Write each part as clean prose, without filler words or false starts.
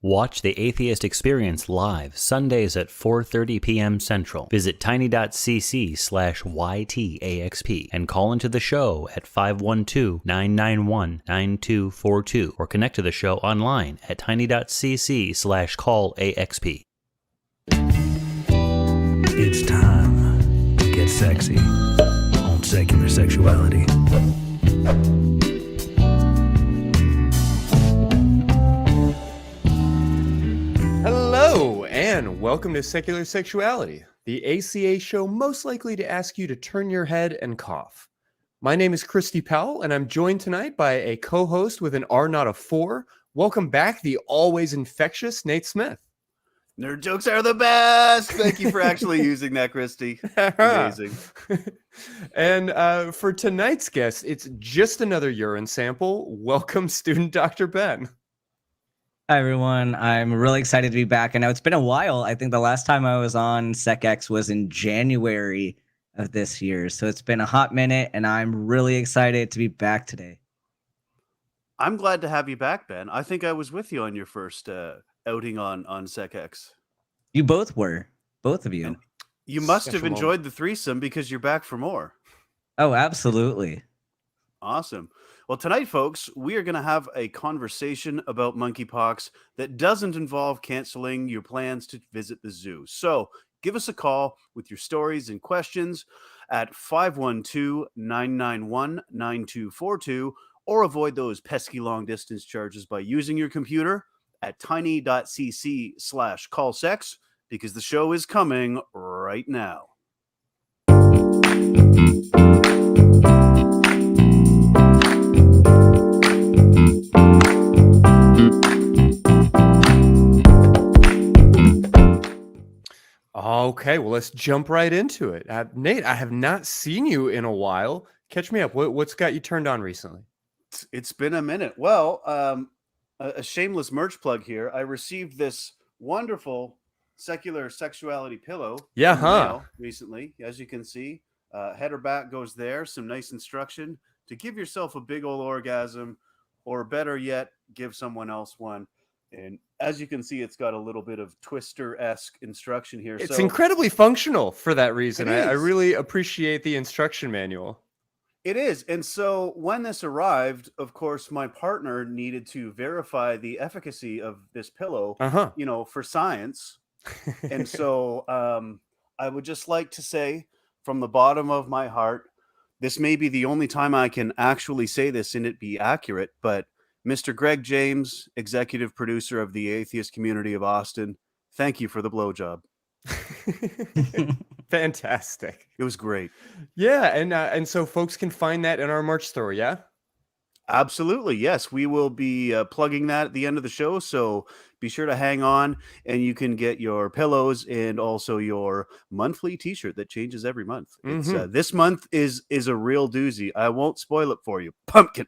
Watch the Atheist Experience live Sundays at 4:30 p.m. Central. Visit tiny.cc/YTAXP and call into the show at 512-991-9242 or connect to the show online at tiny.cc/callaxp. It's time to get sexy on Secular Sexuality. Hello, and welcome to Secular Sexuality, the ACA show most likely to ask you to turn your head and cough. My name is Christy Powell, and I'm joined tonight by a co-host with an R not a 4. Welcome back, the always infectious Nate Smith. Nerd jokes are the best. Thank you for actually using that, Christy. Amazing. And for tonight's guest, it's just another urine sample. Welcome, student Dr. Ben. Hi, everyone. I'm really excited to be back. I know it's been a while. I think the last time I was on SecX was in January of this year. So it's been a hot minute, and I'm really excited to be back today. I'm glad to have you back, Ben. I think I was with you on your first outing on SecX. You both were. Both of you. And you must have Special enjoyed the threesome because you're back for more. Oh, absolutely. Awesome. Well, tonight, folks, we are going to have a conversation about monkeypox that doesn't involve canceling your plans to visit the zoo. So give us a call with your stories and questions at 512-991-9242 or avoid those pesky long distance charges by using your computer at tiny.cc/callsex because the show is coming right now. Okay, well, let's jump right into it. Nate, I have not seen you in a while. Catch me up. What's got you turned on recently? It's been a minute. Well, a shameless merch plug here. I received this wonderful Secular Sexuality pillow in the mail recently. As you can see, head or back goes there. Some nice instruction to give yourself a big old orgasm, or better yet, give someone else one. And as you can see, it's got a little bit of Twister-esque instruction here. It's incredibly functional for that reason. I is. really appreciate the instruction manual. It is. And so when this arrived, of course, my partner needed to verify the efficacy of this pillow, for science. And so I would just like to say from the bottom of my heart, this may be the only time I can actually say this and it be accurate, but Mr. Greg James, executive producer of the Atheist community of Austin, thank you for the blowjob. Fantastic. It was great. Yeah, and so folks can find that in our merch store, yeah? Absolutely, yes. We will be plugging that at the end of the show, so be sure to hang on, and you can get your pillows and also your monthly T-shirt that changes every month. It's this month is a real doozy. I won't spoil it for you. Pumpkin.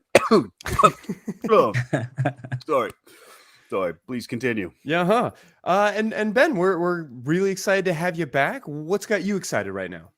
Oh, sorry. Please continue. Yeah, and Ben, we're really excited to have you back. What's got you excited right now?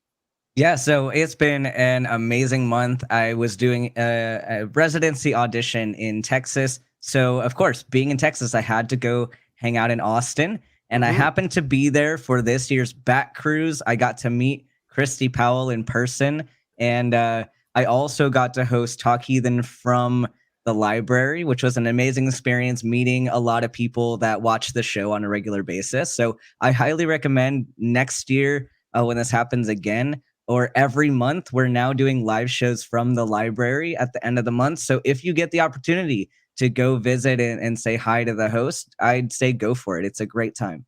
Yeah, so it's been an amazing month. I was doing a residency audition in Texas. So, of course, being in Texas, I had to go hang out in Austin. And I happened to be there for this year's back cruise. I got to meet Christy Powell in person. And I also got to host Talk Heathen from the library, which was an amazing experience, meeting a lot of people that watch the show on a regular basis. So I highly recommend next year when this happens again, or every month, we're now doing live shows from the library at the end of the month. So if you get the opportunity to go visit and say hi to the host, I'd say go for it. It's a great time.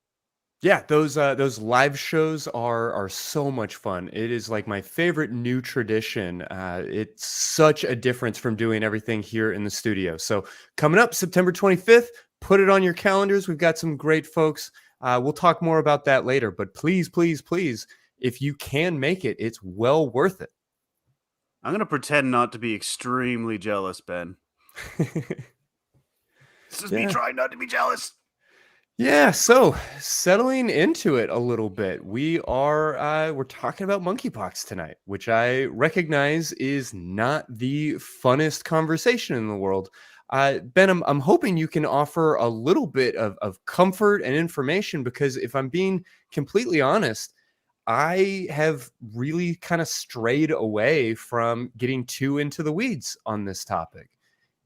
Yeah, those live shows are so much fun. It is like my favorite new tradition. It's such a difference from doing everything here in the studio. So coming up September 25th, put it on your calendars. We've got some great folks. We'll talk more about that later, but please, please, please, if you can make it, it's well worth it. I'm going to pretend not to be extremely jealous, Ben. This is me trying not to be jealous. Yeah, so settling into it a little bit, we're talking about monkeypox tonight, which I recognize is not the funnest conversation in the world. Ben, I'm hoping you can offer a little bit of comfort and information, because if I'm being completely honest, I have really kind of strayed away from getting too into the weeds on this topic.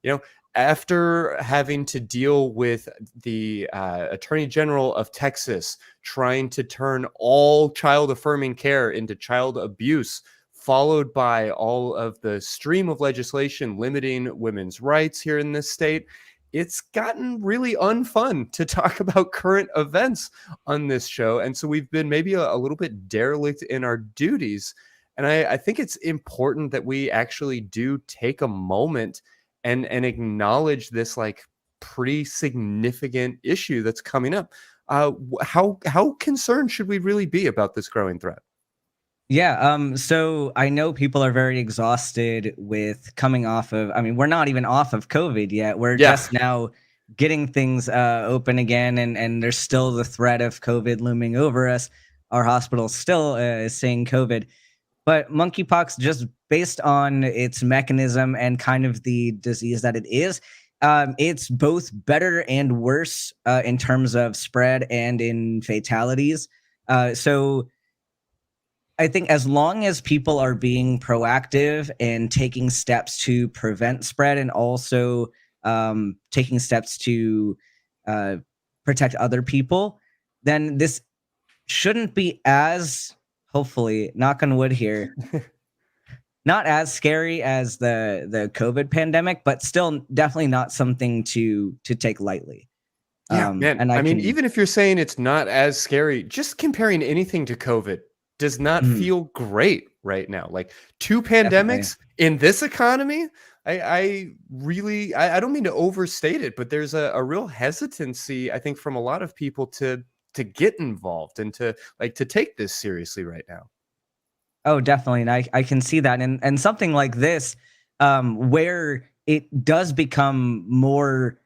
You know, after having to deal with the Attorney General of Texas trying to turn all child affirming care into child abuse, followed by all of the stream of legislation limiting women's rights here in this state, it's gotten really unfun to talk about current events on this show. And so we've been maybe a little bit derelict in our duties. And I think it's important that we actually do take a moment and acknowledge this like pretty significant issue that's coming up. How concerned should we really be about this growing threat? Yeah, so I know people are very exhausted with coming off of, I mean, we're not even off of COVID yet. We're just now getting things open again, and there's still the threat of COVID looming over us. Our hospital still is saying COVID. But monkeypox, just based on its mechanism and kind of the disease that it is, it's both better and worse in terms of spread and in fatalities. So I think as long as people are being proactive and taking steps to prevent spread, and also taking steps to protect other people, then this shouldn't be as, hopefully, knock on wood here, not as scary as the COVID pandemic, but still definitely not something to take lightly. Yeah, man. And I mean, even if you're saying it's not as scary, just comparing anything to COVID does not feel great right now. Like two pandemics in this economy, I really don't mean to overstate it, but there's a real hesitancy, I think, from a lot of people to get involved and to take this seriously right now. Oh, definitely. And I can see that. And something like this, where it does become more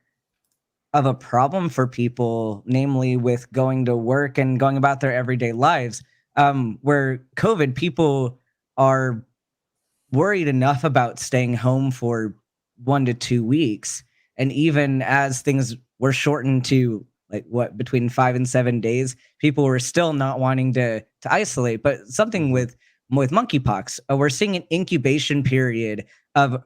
of a problem for people, namely with going to work and going about their everyday lives, where COVID, people are worried enough about staying home for 1 to 2 weeks. And even as things were shortened to between 5 and 7 days, people were still not wanting to isolate. But something with monkeypox, we're seeing an incubation period of,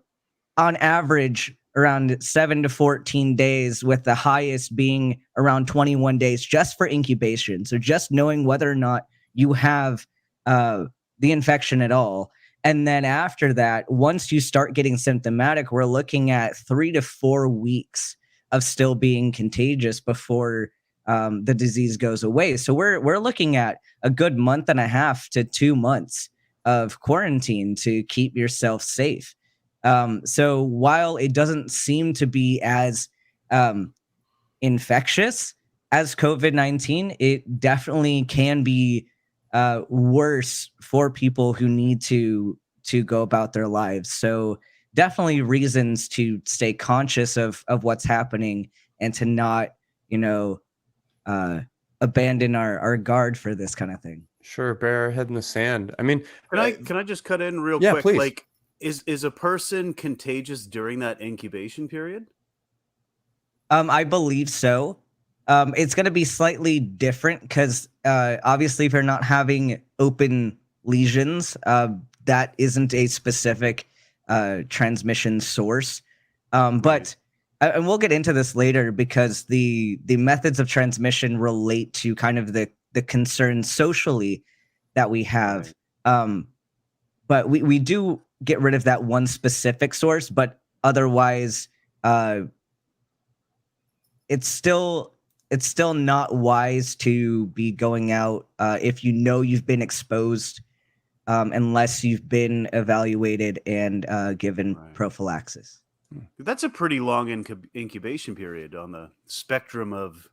on average, around 7 to 14 days, with the highest being around 21 days just for incubation. So just knowing whether or not you have the infection at all. And then after that, once you start getting symptomatic, we're looking at 3 to 4 weeks of still being contagious before the disease goes away. So we're looking at a good 1.5 to 2 months of quarantine to keep yourself safe. So while it doesn't seem to be as infectious as COVID-19, it definitely can be worse for people who need to go about their lives. So definitely reasons to stay conscious of what's happening, and to not, abandon our guard for this kind of thing. Sure, bury our head in the sand. I mean, can I just cut in real yeah, quick? please. Like, is a person contagious during that incubation period? I believe so. It's going to be slightly different because obviously, if you're not having open lesions, that isn't a specific transmission source. But and we'll get into this later, because the methods of transmission relate to kind of the concerns socially that we have. But we do get rid of that one specific source, but otherwise, it's still not wise to be going out if you know you've been exposed, unless you've been evaluated and given prophylaxis. That's a pretty long incubation period on the spectrum of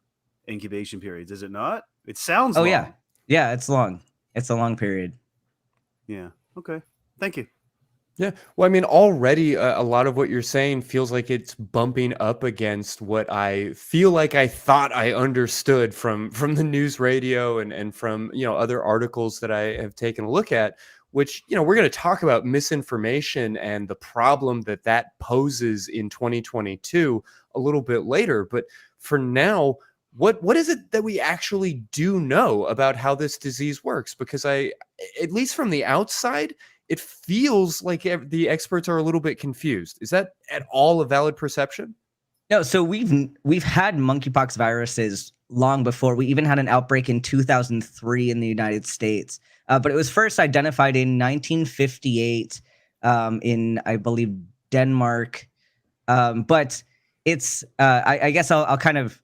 incubation periods, is it not? It sounds long. Yeah, it's long. It's a long period. Yeah. Okay. Thank you. Yeah. Well, I mean, already a lot of what you're saying feels like it's bumping up against what I feel like I thought I understood from the news radio and from, other articles that I have taken a look at, which, we're going to talk about misinformation and the problem that that poses in 2022 a little bit later. But for now, what is it that we actually do know about how this disease works? Because at least from the outside, it feels like the experts are a little bit confused. Is that at all a valid perception? No, so we've had monkeypox viruses long before. We even had an outbreak in 2003 in the United States, but it was first identified in 1958 in, I believe, Denmark. But it's I guess I'll kind of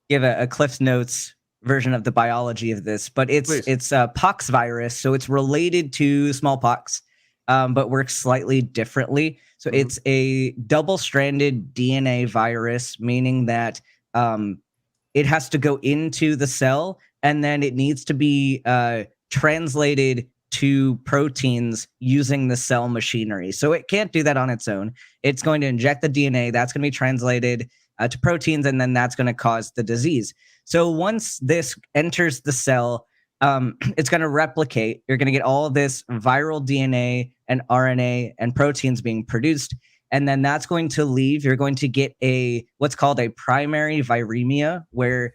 give a Cliff's Notes version of the biology of this, but it's a pox virus, so it's related to smallpox, but works slightly differently. So it's a double-stranded DNA virus, meaning that it has to go into the cell, and then it needs to be translated to proteins using the cell machinery. So it can't do that on its own. It's going to inject the DNA, that's going to be translated to proteins, and then that's going to cause the disease. So once this enters the cell, it's going to replicate. You're going to get all this viral DNA and RNA and proteins being produced, and then that's going to leave. You're going to get what's called a primary viremia, where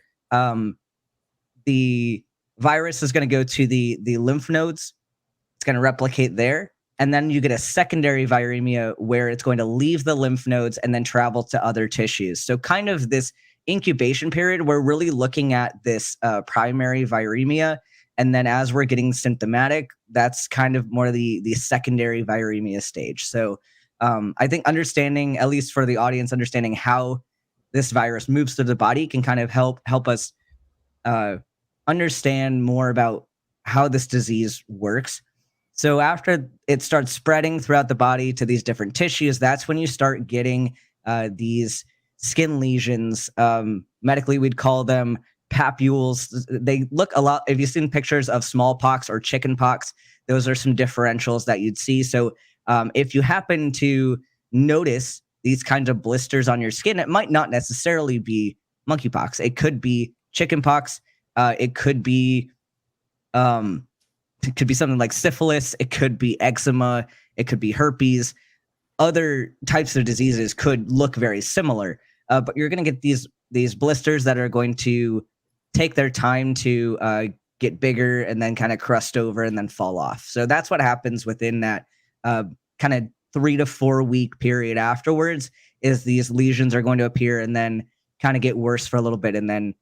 the virus is going to go to the lymph nodes. It's going to replicate there. And then you get a secondary viremia where it's going to leave the lymph nodes and then travel to other tissues. So kind of this incubation period, we're really looking at this primary viremia. And then as we're getting symptomatic, that's kind of more the secondary viremia stage. So I think understanding, at least for the audience, understanding how this virus moves through the body can kind of help us understand more about how this disease works. So after it starts spreading throughout the body to these different tissues, that's when you start getting these skin lesions. Medically, we'd call them papules. They look a lot, if you've seen pictures of smallpox or chickenpox, those are some differentials that you'd see. So if you happen to notice these kinds of blisters on your skin, it might not necessarily be monkeypox. It could be chickenpox. It could be something like syphilis. It could be eczema. It could be herpes. Other types of diseases could look very similar, but you're going to get these blisters that are going to take their time to get bigger and then kind of crust over and then fall off. So that's what happens within that kind of 3 to 4 week period afterwards, is these lesions are going to appear and then kind of get worse for a little bit and then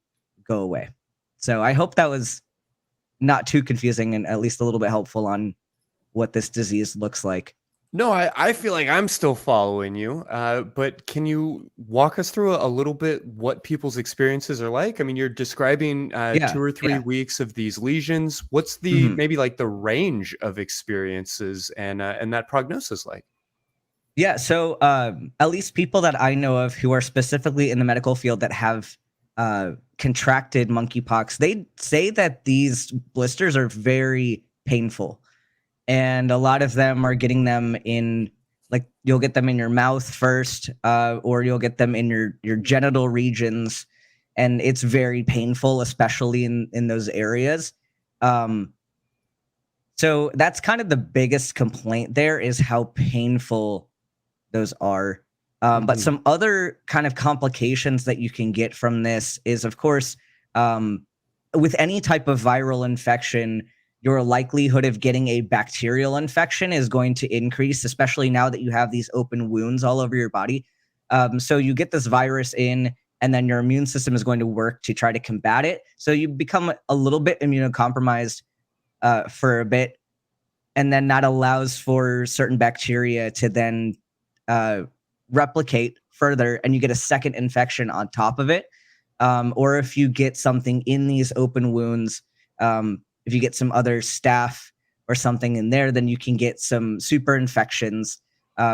go away. So I hope that was not too confusing and at least a little bit helpful on what this disease looks like. No, I feel like I'm still following you, but can you walk us through a little bit what people's experiences are like? I mean, you're describing 2 or 3 weeks of these lesions. What's the maybe like the range of experiences and that prognosis like? Yeah, so at least people that I know of who are specifically in the medical field that have contracted monkeypox, they say that these blisters are very painful. And a lot of them are getting them in, like, you'll get them in your mouth first, or you'll get them in your genital regions. And it's very painful, especially in those areas. So that's kind of the biggest complaint there, is how painful those are. But some other kind of complications that you can get from this is, of course, with any type of viral infection, your likelihood of getting a bacterial infection is going to increase, especially now that you have these open wounds all over your body. So you get this virus in, and then your immune system is going to work to try to combat it. So you become a little bit immunocompromised for a bit, and then that allows for certain bacteria to then replicate further, and you get a second infection on top of it. Or if you get something in these open wounds, if you get some other staph or something in there, then you can get some super infections.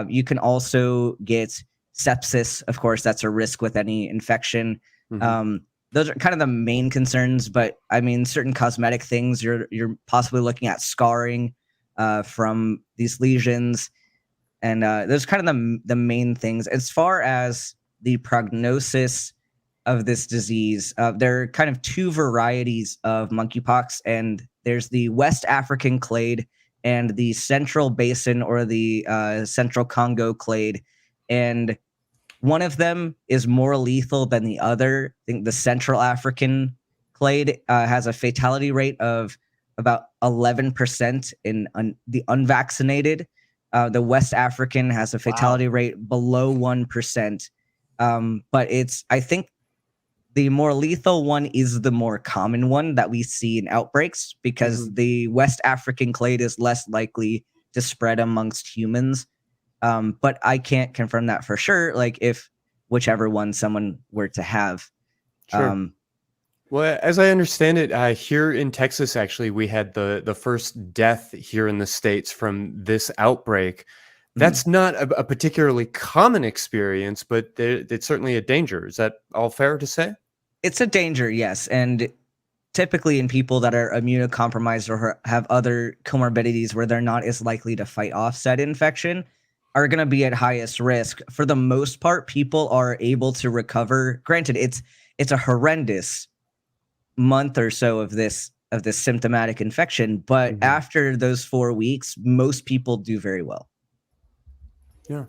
You can also get sepsis. Of course, that's a risk with any infection. Those are kind of the main concerns, but I mean, certain cosmetic things, you're possibly looking at scarring from these lesions. And those are kind of the main things. As far as the prognosis of this disease, there are kind of 2 varieties of monkeypox, and there's the West African clade and the Central Basin, or the Central Congo clade. And one of them is more lethal than the other. I think the Central African clade has a fatality rate of about 11% in the unvaccinated. The West African has a fatality rate below 1%. But I think the more lethal one is the more common one that we see in outbreaks, because the West African clade is less likely to spread amongst humans. But I can't confirm that for sure, like if whichever one someone were to have. Sure. Well, as I understand it, here in Texas, actually, we had the first death here in the States from this outbreak. That's not a particularly common experience, but it's certainly a danger. Is that all fair to say? It's a danger, yes. And typically in people that are immunocompromised or have other comorbidities where they're not as likely to fight off said infection are going to be at highest risk. For the most part, people are able to recover. Granted, it's a horrendous month or so of this symptomatic infection, but after those 4 weeks, most people do very well. Yeah.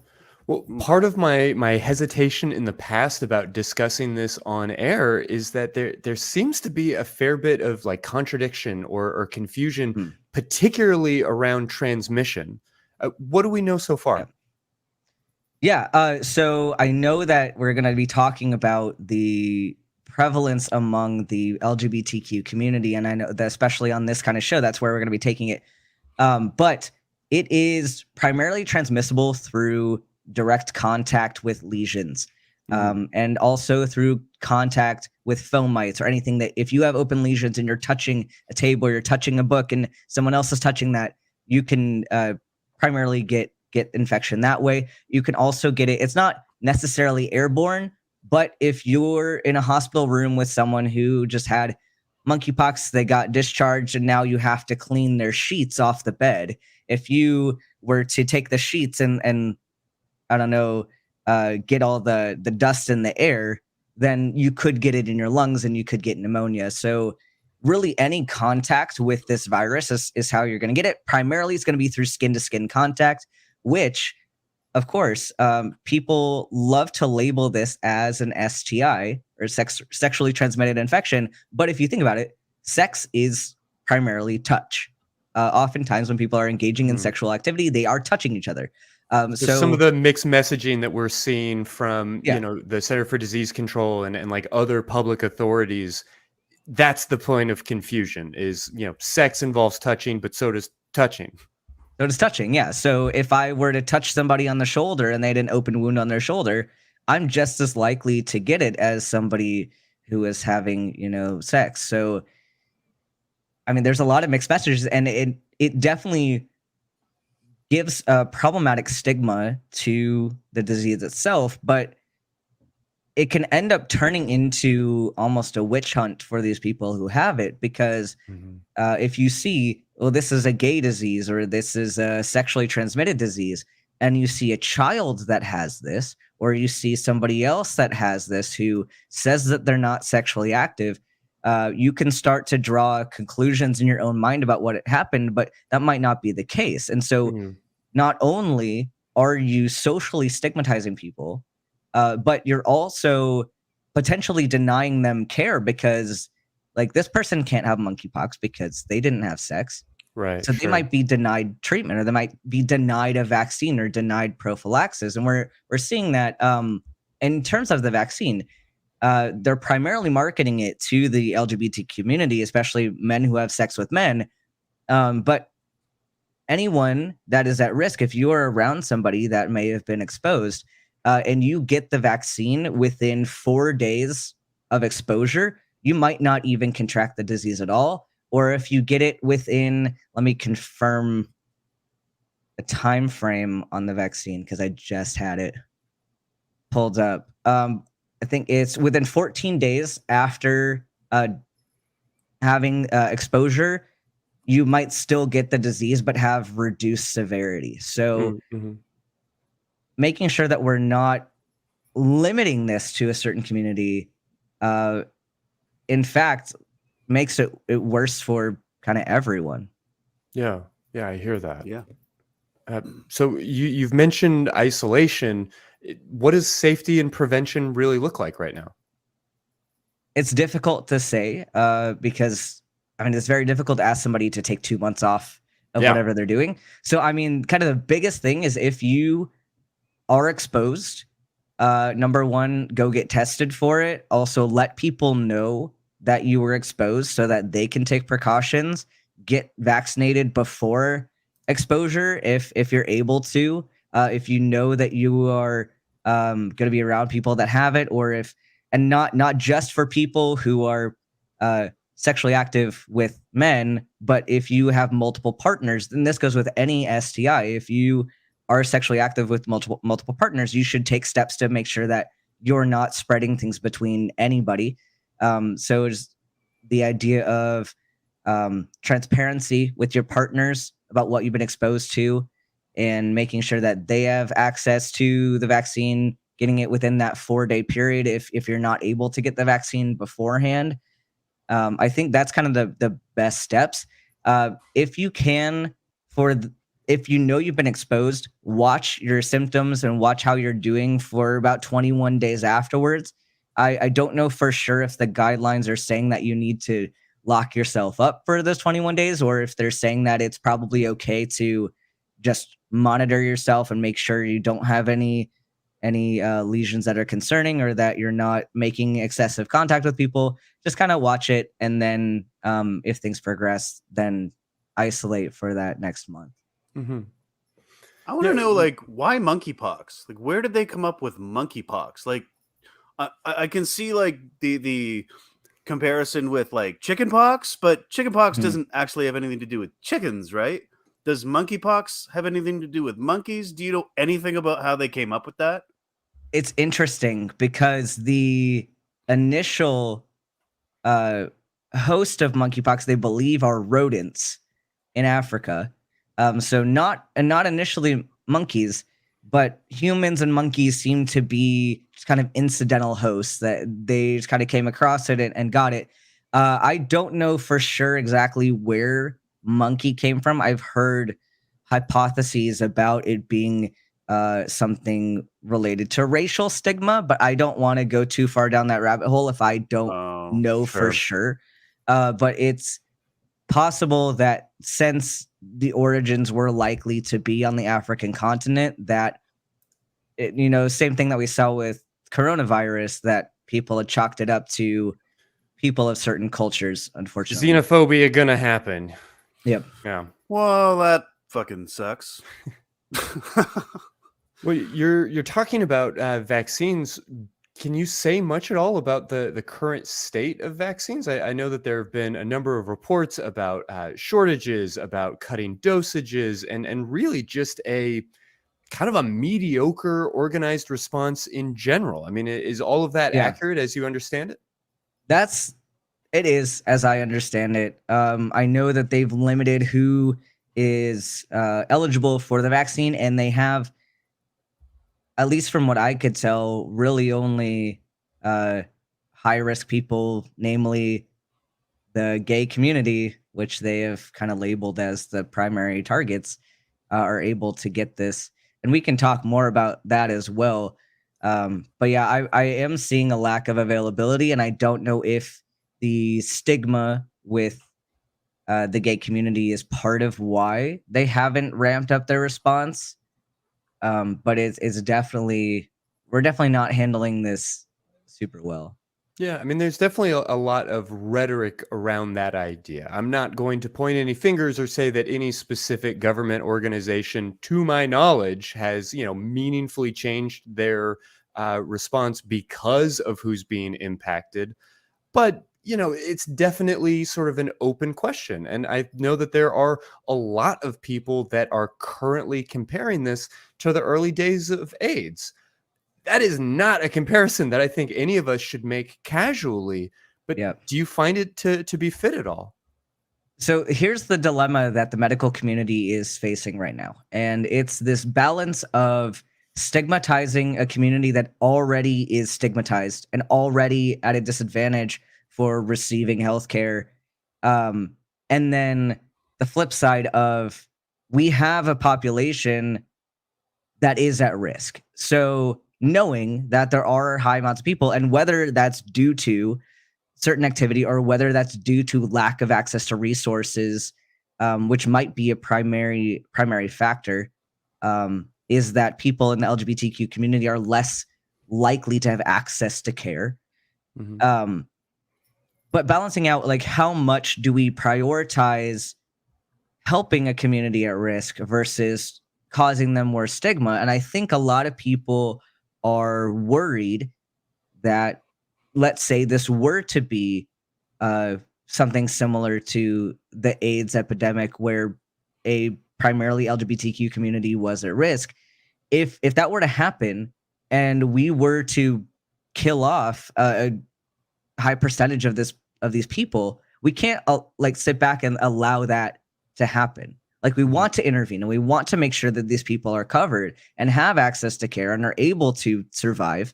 Well, part of my hesitation in the past about discussing this on air is that there seems to be a fair bit of like contradiction or confusion, particularly around transmission. What do we know so far? Yeah. So I know that we're going to be talking about the prevalence among the LGBTQ community, and I know that especially on this kind of show, that's where we're going to be taking it. But it is primarily transmissible through direct contact with lesions, and also through contact with fomites or anything that if you have open lesions and you're touching a table or you're touching a book and someone else is touching that, you can primarily get infection that way. You can also get it. It's not necessarily airborne, but if you're in a hospital room with someone who just had monkeypox, they got discharged, and now you have to clean their sheets off the bed. If you were to take the sheets and I don't know, get all the dust in the air, then you could get it in your lungs and you could get pneumonia. So really any contact with this virus is how you're going to get it. Primarily, it's going to be through skin-to-skin contact, which, of course, people love to label this as an STI, or sexually transmitted infection. But if you think about it, sex is primarily touch. Oftentimes when people are engaging in sexual activity, they are touching each other. So some of the mixed messaging that we're seeing from the Center for Disease Control and like other public authorities, that's the point of confusion is, sex involves touching, but so does touching. So does touching, yeah. So if I were to touch somebody on the shoulder and they had an open wound on their shoulder, I'm just as likely to get it as somebody who is having, sex. So, I mean, there's a lot of mixed messages, and it definitely gives a problematic stigma to the disease itself, but it can end up turning into almost a witch hunt for these people who have it, because if you see, well, this is a gay disease or this is a sexually transmitted disease, and you see a child that has this, or you see somebody else that has this who says that they're not sexually active, you can start to draw conclusions in your own mind about what happened, but that might not be the case. And so not only are you socially stigmatizing people, but you're also potentially denying them care, because like this person can't have monkeypox because they didn't have sex. Right. So they might be denied treatment, or they might be denied a vaccine or denied prophylaxis. And we're seeing that in terms of the vaccine, they're primarily marketing it to the LGBT community, especially men who have sex with men. But anyone that is at risk, if you are around somebody that may have been exposed, and you get the vaccine within 4 days of exposure, you might not even contract the disease at all. Or if you get it within, let me confirm a time frame on the vaccine because I just had it pulled up. I think it's within 14 days after having exposure, you might still get the disease but have reduced severity. So making sure that we're not limiting this to a certain community, in fact, makes it worse for kind of everyone. Yeah. Yeah, I hear that. Yeah. So you've mentioned isolation. What does safety and prevention really look like right now? It's difficult to say because I mean it's very difficult to ask somebody to take 2 months off of Yeah. whatever they're doing. So I mean, kind of the biggest thing is if you are exposed, number one, go get tested for it. Also, let people know that you were exposed so that they can take precautions. Get vaccinated before exposure if you're able to. If you know that you are going to be around people that have it, or if and not just for people who are sexually active with men, but if you have multiple partners, then this goes with any STI. If you are sexually active with multiple partners, you should take steps to make sure that you're not spreading things between anybody. So it's the idea of transparency with your partners about what you've been exposed to, and making sure that they have access to the vaccine, getting it within that 4-day period if you're not able to get the vaccine beforehand. I think that's kind of the best steps. If you can, if you know you've been exposed, watch your symptoms and watch how you're doing for about 21 days afterwards. I don't know for sure if the guidelines are saying that you need to lock yourself up for those 21 days, or if they're saying that it's probably okay to just monitor yourself and make sure you don't have any lesions that are concerning, or that you're not making excessive contact with people. Just kind of watch it, and then if things progress, then isolate for that next month. Mm-hmm. I want to know, like, why monkeypox? Like, where did they come up with monkeypox? Like, I can see like the comparison with like chickenpox, but chickenpox doesn't actually have anything to do with chickens, right? Does monkeypox have anything to do with monkeys? Do you know anything about how they came up with that? It's interesting because the initial host of monkeypox, they believe, are rodents in Africa. So not initially monkeys, but humans and monkeys seem to be just kind of incidental hosts that they just kind of came across it and got it. I don't know for sure exactly where monkey came from. I've heard hypotheses about it being something related to racial stigma, but I don't want to go too far down that rabbit hole if I don't know for sure. But it's possible that since the origins were likely to be on the African continent, that same thing that we saw with coronavirus, that people had chalked it up to people of certain cultures, unfortunately. Xenophobia gonna happen. Yep. Yeah. Well, that fucking sucks. Well, you're talking about vaccines. Can you say much at all about the current state of vaccines? I know that there have been a number of reports about shortages, about cutting dosages, and really just a kind of a mediocre organized response in general. I mean, is all of that accurate as you understand it? It is, as I understand it. I know that they've limited who is eligible for the vaccine, and they have, at least from what I could tell, really only high-risk people, namely the gay community, which they have kind of labeled as the primary targets, are able to get this. And we can talk more about that as well. But yeah, I am seeing a lack of availability, and I don't know if the stigma with the gay community is part of why they haven't ramped up their response. But it's definitely, we're definitely not handling this super well. Yeah, I mean, there's definitely a lot of rhetoric around that idea. I'm not going to point any fingers or say that any specific government organization, to my knowledge, has, meaningfully changed their response because of who's being impacted. But, it's definitely sort of an open question. And I know that there are a lot of people that are currently comparing this to the early days of AIDS. That is not a comparison that I think any of us should make casually. But do you find it to be fit at all? So here's the dilemma that the medical community is facing right now. And it's this balance of stigmatizing a community that already is stigmatized and already at a disadvantage for receiving healthcare. And then the flip side of we have a population that is at risk. So knowing that there are high amounts of people, and whether that's due to certain activity or whether that's due to lack of access to resources, which might be a primary factor, is that people in the LGBTQ community are less likely to have access to care. Mm-hmm. But balancing out, like, how much do we prioritize helping a community at risk versus causing them more stigma? And I think a lot of people are worried that, let's say this were to be something similar to the AIDS epidemic, where a primarily LGBTQ community was at risk. If that were to happen and we were to kill off a high percentage of these people, we can't like sit back and allow that to happen. Like, we want to intervene and we want to make sure that these people are covered and have access to care and are able to survive.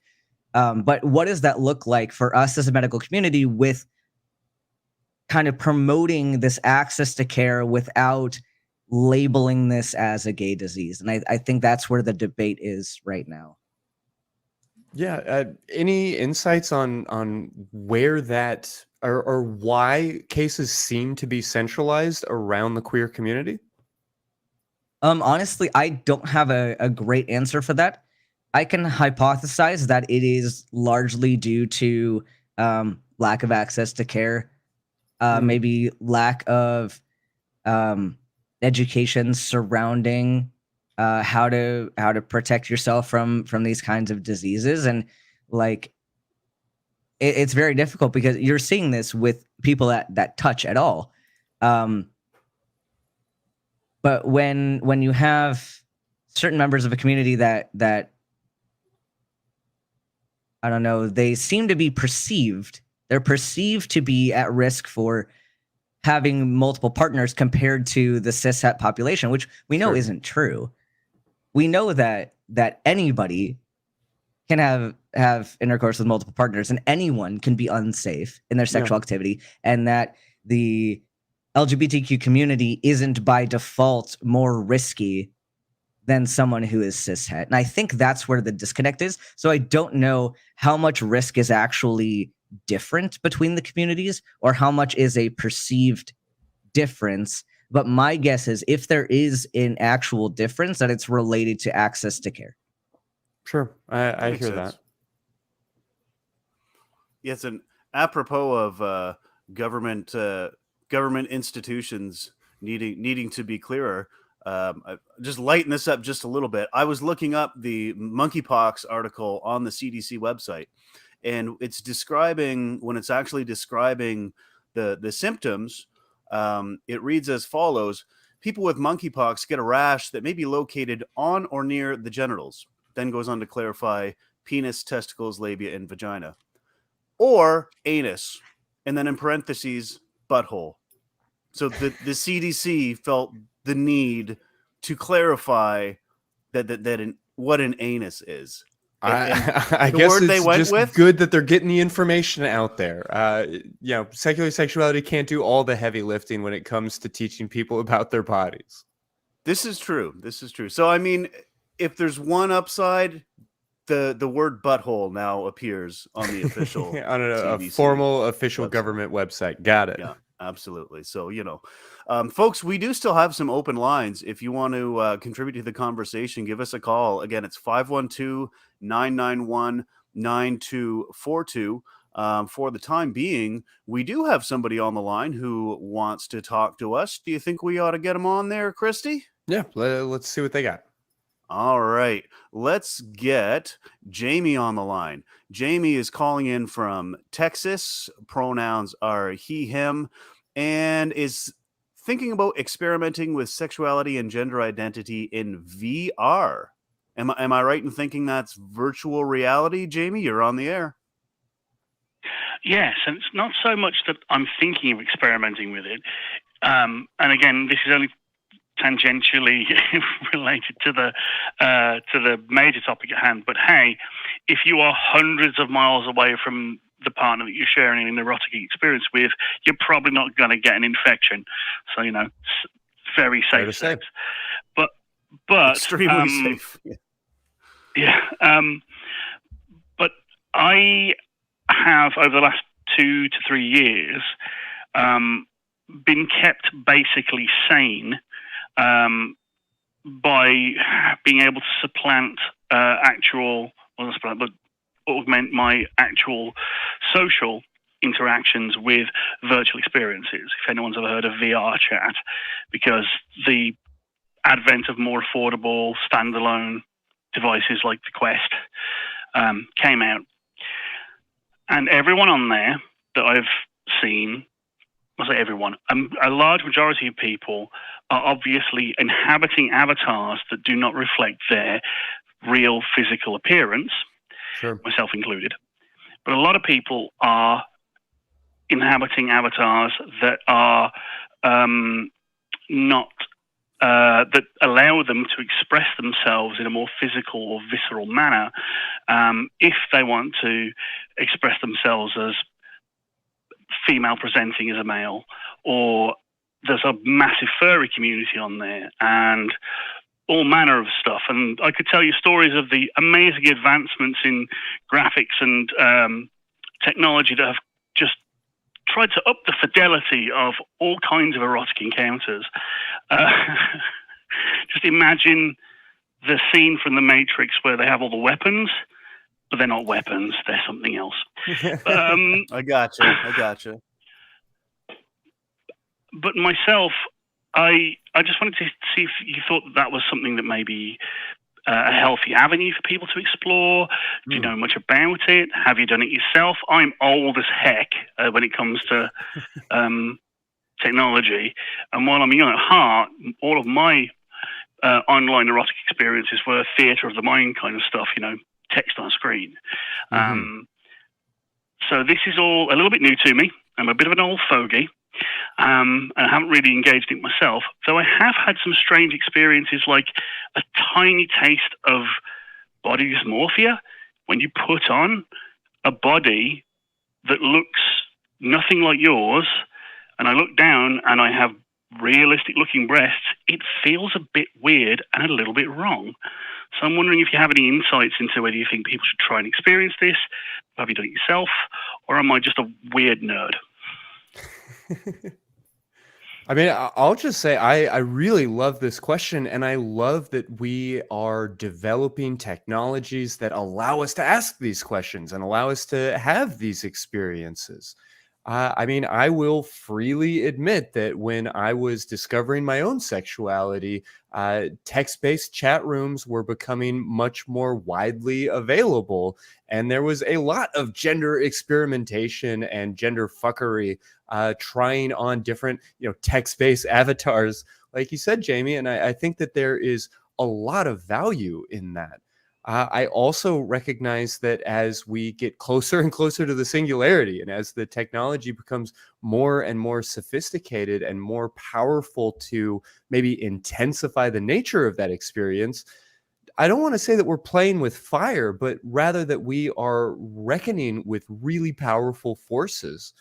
But what does that look like for us as a medical community, with kind of promoting this access to care without labeling this as a gay disease? And I think that's where the debate is right now. Yeah. Any insights on where that or why cases seem to be centralized around the queer community? Honestly, I don't have a great answer for that. I can hypothesize that it is largely due to lack of access to care, maybe lack of education surrounding how to protect yourself from these kinds of diseases. And like, it's very difficult because you're seeing this with people that touch at all. But when you have certain members of a community that I don't know, they seem to be they're perceived to be at risk for having multiple partners compared to the cishet population, which we know isn't true. We know that anybody can have intercourse with multiple partners, and anyone can be unsafe in their sexual activity, and that the LGBTQ community isn't by default more risky than someone who is cishet. And I think that's where the disconnect is. So I don't know how much risk is actually different between the communities or how much is a perceived difference. But my guess is, if there is an actual difference, that it's related to access to care. Sure. I hear that. Yes, and apropos of government institutions needing to be clearer, just lighten this up just a little bit. I was looking up the monkeypox article on the CDC website, and it's describing, when it's actually describing the symptoms, it reads as follows: people with monkeypox get a rash that may be located on or near the genitals. Then goes on to clarify penis, testicles, labia, and vagina, or anus, and then in parentheses, butthole. So the CDC felt the need to clarify that what an anus is. I guess it's just good that they're getting the information out there. Secular sexuality can't do all the heavy lifting when it comes to teaching people about their bodies. This is true. So, I mean, if there's one upside, the word butthole now appears on the official on a formal official government website. Got it. Yeah, absolutely. So, folks, we do still have some open lines. If you want to contribute to the conversation, give us a call. Again, it's 512-991-9242. For the time being, we do have somebody on the line who wants to talk to us. Do you think we ought to get them on there, Christy? Yeah, let's see what they got. All right, let's get Jamie on the line. Jamie is calling in from Texas. Pronouns are he, him, and is thinking about experimenting with sexuality and gender identity in VR. Am I right in thinking that's virtual reality, Jamie? You're on the air. Yes, and it's not so much that I'm thinking of experimenting with it. And again, this is only tangentially related to the major topic at hand. But hey, if you are hundreds of miles away from the partner that you're sharing an erotic experience with, you're probably not going to get an infection. So, very safe sex. but extremely safe. Yeah. But I have, over the last 2 to 3 years, been kept basically sane by being able to supplant augment my actual social interactions with virtual experiences. If anyone's ever heard of VR chat, because the advent of more affordable standalone devices like the Quest came out, and everyone on there that I've seen, I'll say everyone, a large majority of people are obviously inhabiting avatars that do not reflect their real physical appearance, Sure. myself included. But a lot of people are inhabiting avatars that are not that allow them to express themselves in a more physical or visceral manner if they want to express themselves as female presenting as a male, or there's a massive furry community on there and all manner of stuff. And I could tell you stories of the amazing advancements in graphics and technology that have just tried to up the fidelity of all kinds of erotic encounters. Just imagine the scene from The Matrix where they have all the weapons, but they're not weapons, they're something else. I gotcha. But myself, I just wanted to see if you thought that was something that maybe a healthy avenue for people to explore. Do you know much about it? Have you done it yourself? I'm old as heck when it comes to technology. And while I'm young at heart, all of my online erotic experiences were theatre of the mind kind of stuff, text on screen. So this is all a little bit new to me. I'm a bit of an old fogey. And I haven't really engaged in it myself, though I have had some strange experiences, like a tiny taste of body dysmorphia when you put on a body that looks nothing like yours, and I look down and I have realistic looking breasts. It feels a bit weird and a little bit wrong. So I'm wondering if you have any insights into whether you think people should try and experience this. Have you done it yourself, or am I just a weird nerd? I mean, I'll just say I really love this question, and I love that we are developing technologies that allow us to ask these questions and allow us to have these experiences. I mean, I will freely admit that when I was discovering my own sexuality, text-based chat rooms were becoming much more widely available, and there was a lot of gender experimentation and gender fuckery trying on different, text-based avatars, like you said, Jamie. And I think that there is a lot of value in that. I also recognize that as we get closer and closer to the singularity, and as the technology becomes more and more sophisticated and more powerful to maybe intensify the nature of that experience, I don't want to say that we're playing with fire, but rather that we are reckoning with really powerful forces.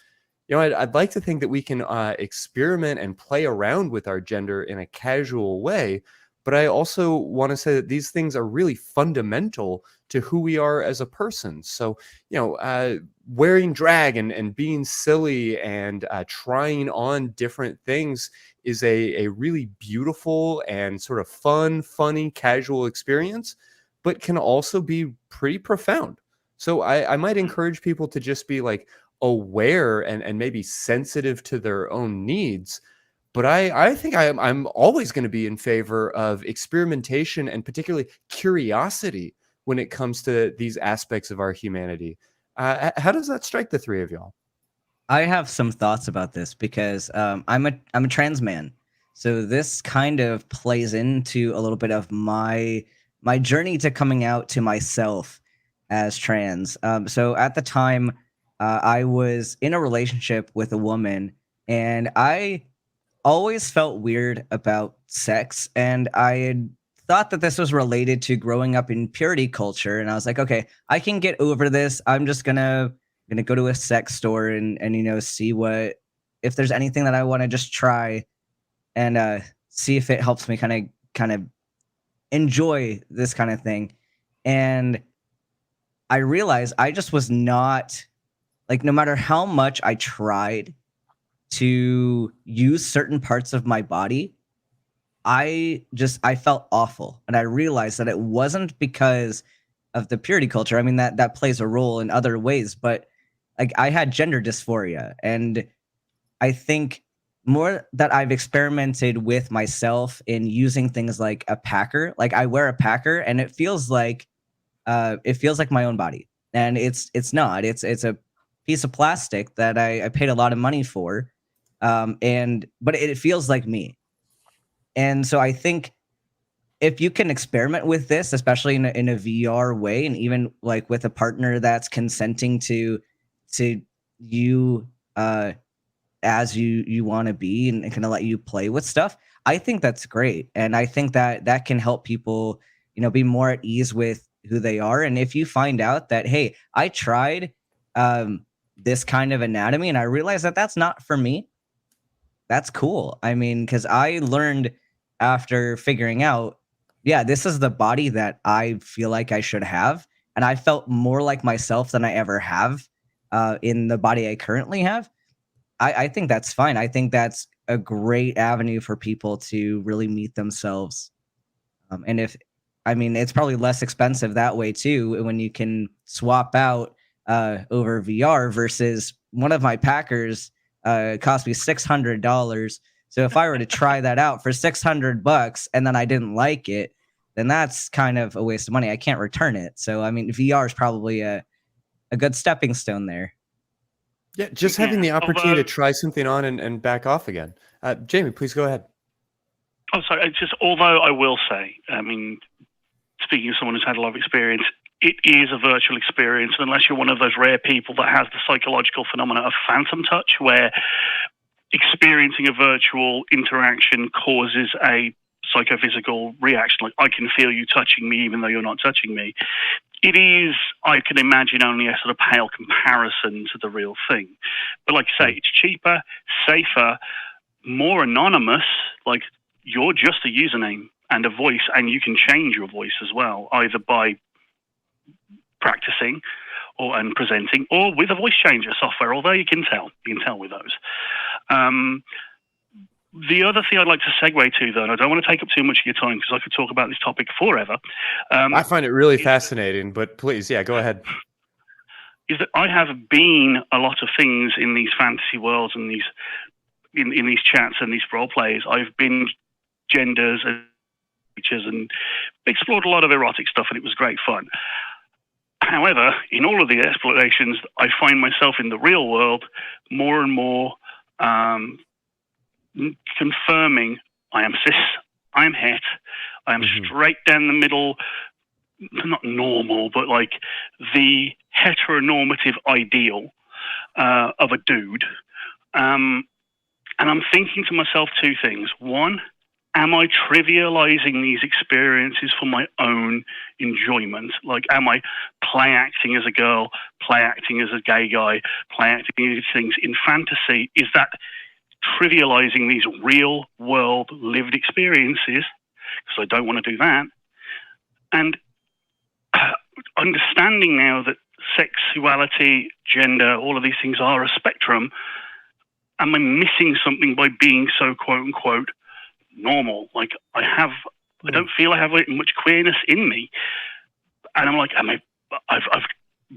I'd like to think that we can experiment and play around with our gender in a casual way, but I also want to say that these things are really fundamental to who we are as a person. So, wearing drag and being silly and trying on different things is a really beautiful and sort of funny, casual experience, but can also be pretty profound. So I might encourage people to just be like aware and maybe sensitive to their own needs. But I think I'm always going to be in favor of experimentation and particularly curiosity when it comes to these aspects of our humanity. How does that strike the three of y'all? I have some thoughts about this because I'm a trans man, so this kind of plays into a little bit of my journey to coming out to myself as trans. So at the time, I was in a relationship with a woman, and I always felt weird about sex, and I had thought that this was related to growing up in purity culture, and I was like, okay, I can get over this. I'm just gonna go to a sex store and see if there's anything that I want to just try and see if it helps me kind of enjoy this kind of thing. And I realized I just was not, like, no matter how much I tried to use certain parts of my body, I felt awful. And I realized that it wasn't because of the purity culture. I mean, that plays a role in other ways, but like I had gender dysphoria. And I think more that I've experimented with myself in using things like a packer. Like I wear a packer and it feels like my own body. And it's not. It's a piece of plastic that I paid a lot of money for. But it feels like me. And so I think if you can experiment with this, especially in a VR way, and even like with a partner that's consenting to you as you want to be and kind of let you play with stuff, I think that's great. And I think that can help people, be more at ease with who they are. And if you find out that, hey, I tried this kind of anatomy and I realized that that's not for me, that's cool. I mean, because I learned after figuring out, yeah, this is the body that I feel like I should have. And I felt more like myself than I ever have in the body I currently have. I think that's fine. I think that's a great avenue for people to really meet themselves. And it's probably less expensive that way too, when you can swap out over VR versus one of my Packers cost me $600. So if I were to try that out for $600 and then I didn't like it, then that's kind of a waste of money. I can't return it. So, I mean, VR is probably a good stepping stone there. Yeah, just having the opportunity to try something on and back off again. Jamie, please go ahead. Oh, sorry. Although I will say, I mean, speaking of someone who's had a lot of experience, it is a virtual experience, unless you're one of those rare people that has the psychological phenomena of phantom touch, where experiencing a virtual interaction causes a psychophysical reaction. Like, I can feel you touching me even though you're not touching me. It is, I can imagine, only a sort of pale comparison to the real thing. But like you say, it's cheaper, safer, more anonymous. Like, you're just a username and a voice, and you can change your voice as well, either by practicing and presenting, or with a voice changer software, although you can tell with those. The other thing I'd like to segue to, though, and I don't want to take up too much of your time because I could talk about this topic forever. I find it really fascinating, but please, yeah, go ahead. Is that I have been a lot of things in these fantasy worlds and these in these chats and these role plays. I've been genders and features and explored a lot of erotic stuff, and it was great fun. However, in all of the explorations, I find myself in the real world more and more confirming I am cis, I am het, I am straight down the middle, not normal, but like the heteronormative ideal of a dude. And I'm thinking to myself two things. One, am I trivializing these experiences for my own enjoyment? Like, am I play acting as a girl, play acting as a gay guy, play acting these things in fantasy? Is that trivializing these real world lived experiences? Because I don't want to do that. And understanding now that sexuality, gender, all of these things are a spectrum, am I missing something by being so quote unquote normal? Like, I don't feel I have much queerness in me. And I'm like, I've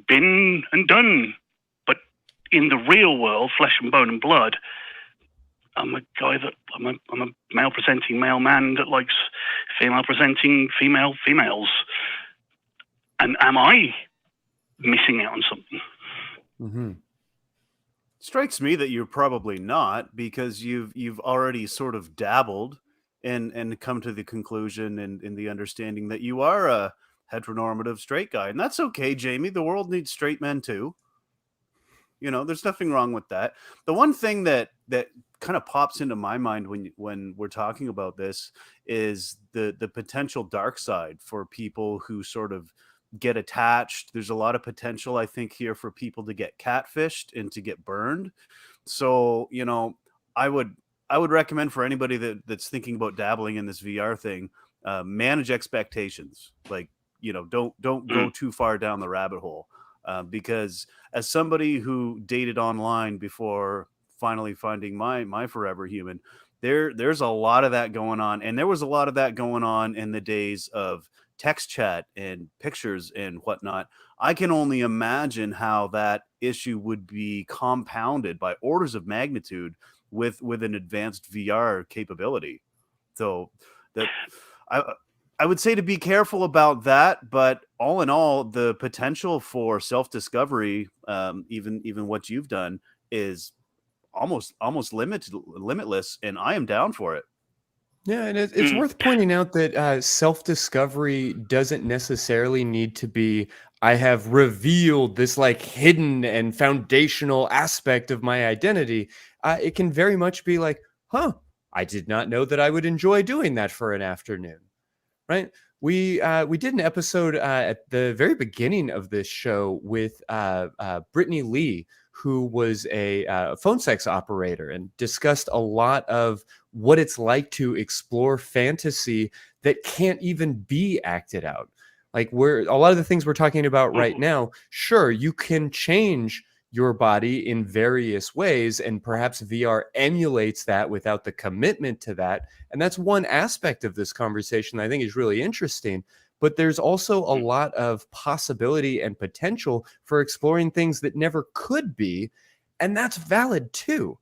been and done, but in the real world, flesh and bone and blood, I'm a guy that I'm a male presenting male man that likes female presenting females. And am I missing out on something? Mm-hmm. Strikes me that you're probably not, because you've already sort of dabbled and come to the conclusion and in the understanding that you are a heteronormative straight guy. And that's okay, Jamie. The world needs straight men too. There's nothing wrong with that. The one thing that kind of pops into my mind when we're talking about this is the potential dark side for people who sort of get attached. There's a lot of potential, I think, here for people to get catfished and to get burned. So, I would recommend for anybody that's thinking about dabbling in this VR thing, manage expectations. Like, don't go too far down the rabbit hole, because as somebody who dated online before finally finding my forever human, there's a lot of that going on, and there was a lot of that going on in the days of text chat and pictures and whatnot. I can only imagine how that issue would be compounded by orders of magnitude with an advanced VR capability. So that I would say to be careful about that, but all in all, the potential for self-discovery, even what you've done, is almost limitless, and I am down for it. Yeah, and it's worth pointing out that self-discovery doesn't necessarily need to be, I have revealed this like hidden and foundational aspect of my identity. It can very much be like, I did not know that I would enjoy doing that for an afternoon, right? We did an episode at the very beginning of this show with Brittany Lee, who was a phone sex operator, and discussed a lot of what it's like to explore fantasy that can't even be acted out. Like, a lot of the things we're talking about right now, sure, you can change your body in various ways, and perhaps VR emulates that without the commitment to that. And that's one aspect of this conversation that I think is really interesting. But there's also a lot of possibility and potential for exploring things that never could be. And that's valid too.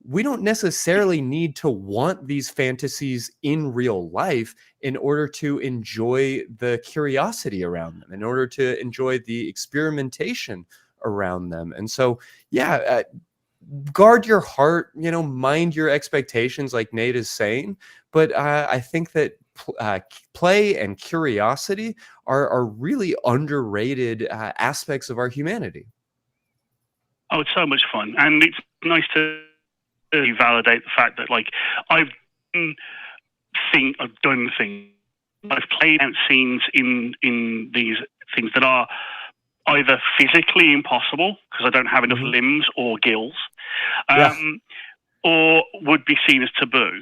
We don't necessarily need to want these fantasies in real life in order to enjoy the curiosity around them, in order to enjoy the experimentation around them. And so, guard your heart, mind your expectations, like Nate is saying. But I think that play and curiosity are really underrated aspects of our humanity. Oh, it's so much fun. And it's nice to validate the fact that, like, I've done things. I've played out scenes in these things that are either physically impossible because I don't have enough limbs or gills, or would be seen as taboo.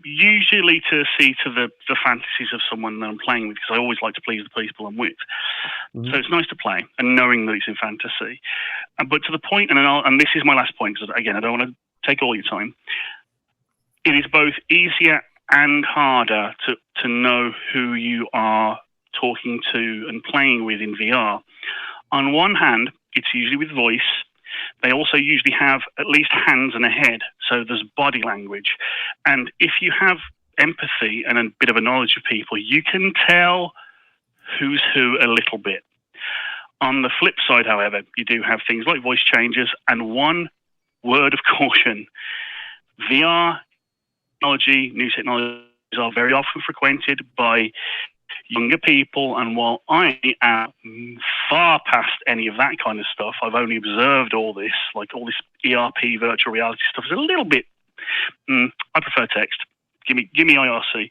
Usually to see to the fantasies of someone that I'm playing with, because I always like to please the people I'm with. So it's nice to play and knowing that it's in fantasy. But to the point, and this is my last point, because again, I don't want to take all your time. It is both easier and harder to know who you are talking to and playing with in VR. On one hand, it's usually with voice. They also usually have at least hands and a head, so there's body language. And if you have empathy and a bit of a knowledge of people, you can tell who's who a little bit. On the flip side, however, you do have things like voice changes, and one word of caution: VR technology, new technologies are very often frequented by younger people, and while I am far past any of that kind of stuff, I've only observed all this ERP virtual reality stuff is a little bit. I prefer text. Give me IRC.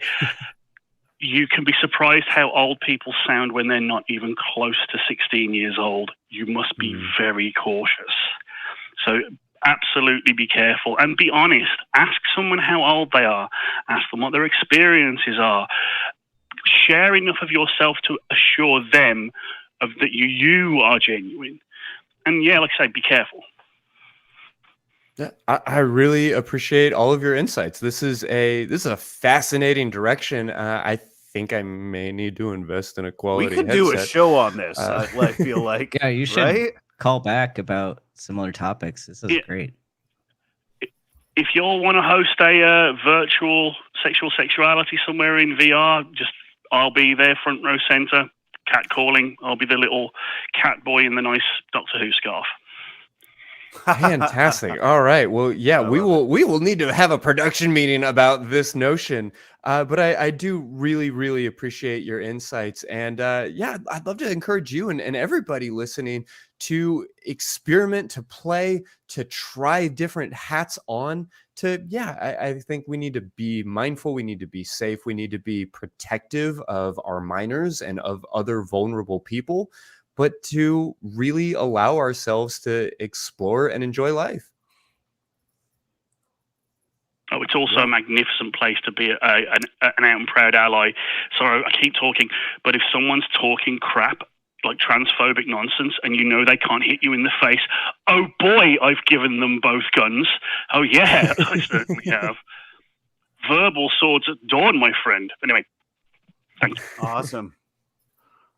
You can be surprised how old people sound when they're not even close to 16 years old. You must be very cautious. So absolutely be careful and be honest. Ask someone how old they are. Ask them what their experiences are. Share enough of yourself to assure them of that you are genuine. And like I say, be careful. Yeah, I really appreciate all of your insights. This is a fascinating direction. I think I may need to invest in a quality We could headset. do a show on this. I feel like you should right? call back about similar topics. This is great. If you all want to host a virtual sexuality somewhere in VR, I'll be there front row center, cat calling. I'll be the little cat boy in the nice Doctor Who scarf. Fantastic. All right. Well, we will need to have a production meeting about this notion. But I do really, really appreciate your insights. And I'd love to encourage you and everybody listening to experiment, to play, to try different hats on. I think we need to be mindful. We need to be safe. We need to be protective of our minors and of other vulnerable people, but to really allow ourselves to explore and enjoy life. It's also a magnificent place to be an out and proud ally. Sorry, I keep talking, but if someone's talking crap, like transphobic nonsense, and you know they can't hit you in the face, oh boy, I've given them both guns. Oh yeah, I certainly have. Verbal swords at dawn, my friend. Anyway, thank you. Awesome.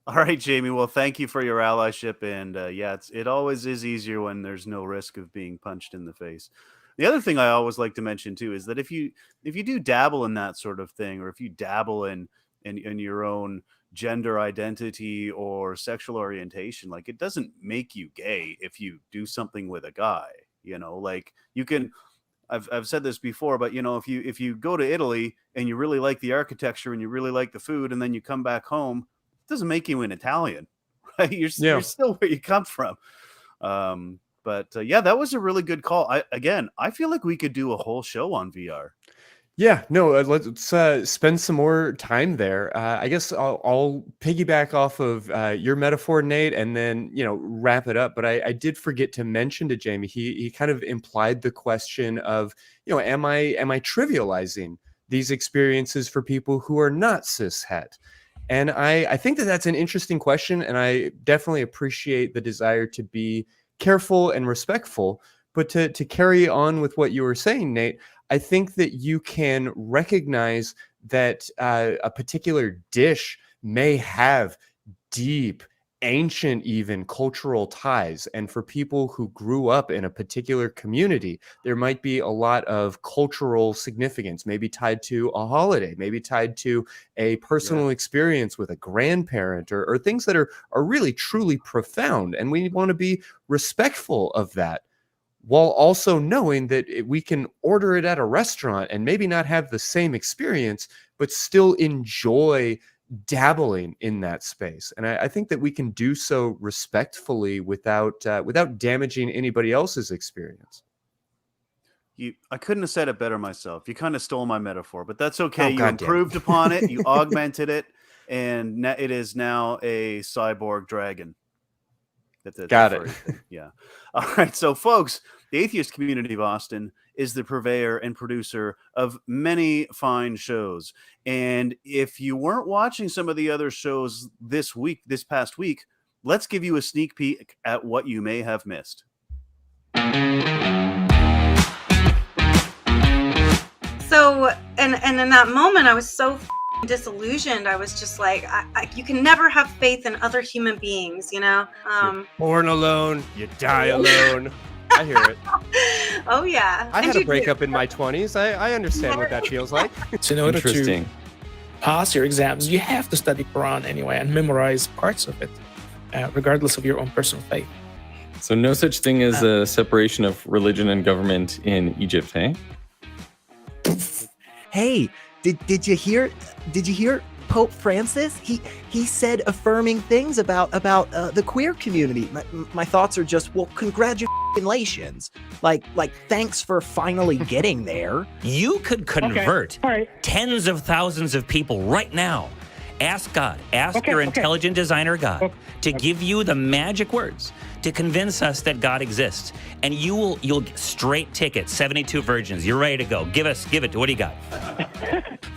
All right, Jamie. Well, thank you for your allyship, and it always is easier when there's no risk of being punched in the face. The other thing I always like to mention too is that if you do dabble in that sort of thing, or if you dabble in your own gender identity or sexual orientation, like, it doesn't make you gay if you do something with a guy. You know, like, you can. I've said this before, but you know, if you go to Italy and you really like the architecture and you really like the food, and then you come back home, it doesn't make you an Italian, right? You're still where you come from. But that was a really good call. I feel like we could do a whole show on VR. Yeah, no, let's spend some more time there. I guess I'll piggyback off of your metaphor, Nate, and then, wrap it up. But I did forget to mention to Jamie, he kind of implied the question of, am I trivializing these experiences for people who are not cishet? And I think that that's an interesting question, and I definitely appreciate the desire to be careful and respectful. But to carry on with what you were saying, Nate, I think that you can recognize that a particular dish may have deep, ancient, even cultural ties. And for people who grew up in a particular community, there might be a lot of cultural significance, maybe tied to a holiday, maybe tied to a personal experience with a grandparent, or things that are really, truly profound. And we want to be respectful of that, while also knowing that we can order it at a restaurant and maybe not have the same experience, but still enjoy dabbling in that space. And I think that we can do so respectfully without damaging anybody else's experience. I couldn't have said it better myself. You kind of stole my metaphor, but that's okay. You improved upon it. You augmented it, and it is now a cyborg dragon. Got it. Yeah. All right. So, folks, the atheist community of Austin is the purveyor and producer of many fine shows. And if you weren't watching some of the other shows this past week, let's give you a sneak peek at what you may have missed. So, and in that moment, I was so disillusioned. I was just like, you can never have faith in other human beings, You're born alone, you die alone. I hear it. Oh yeah. I had a breakup in my 20s. I understand what that feels like. So in order to pass your exams, you have to study Quran anyway and memorize parts of it, regardless of your own personal faith. So no such thing as a separation of religion and government in Egypt, hey? Hey, did you hear Pope Francis? He said affirming things about the queer community. My thoughts are just, well, congratulations. Like thanks for finally getting there. You could convert tens of thousands of people right now. Ask God, your intelligent designer God to give you the magic words to convince us that God exists. And you'll get straight ticket, 72 virgins. You're ready to go. Give it. What do you got?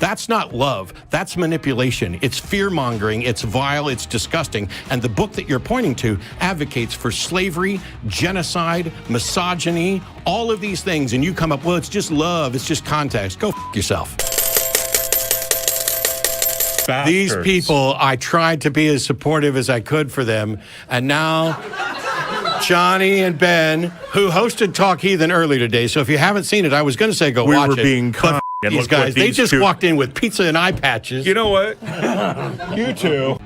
That's not love. That's manipulation. It's fear-mongering. It's vile. It's disgusting. And the book that you're pointing to advocates for slavery, genocide, misogyny, all of these things. And you come up, well, it's just love. It's just context. Go yourself. Bastards. These people, I tried to be as supportive as I could for them. And now Johnny and Ben, who hosted Talk Heathen earlier today. So if you haven't seen it, I was going to say go watch it. We were being kind. These guys, they just walked in with pizza and eye patches. You know what? You too.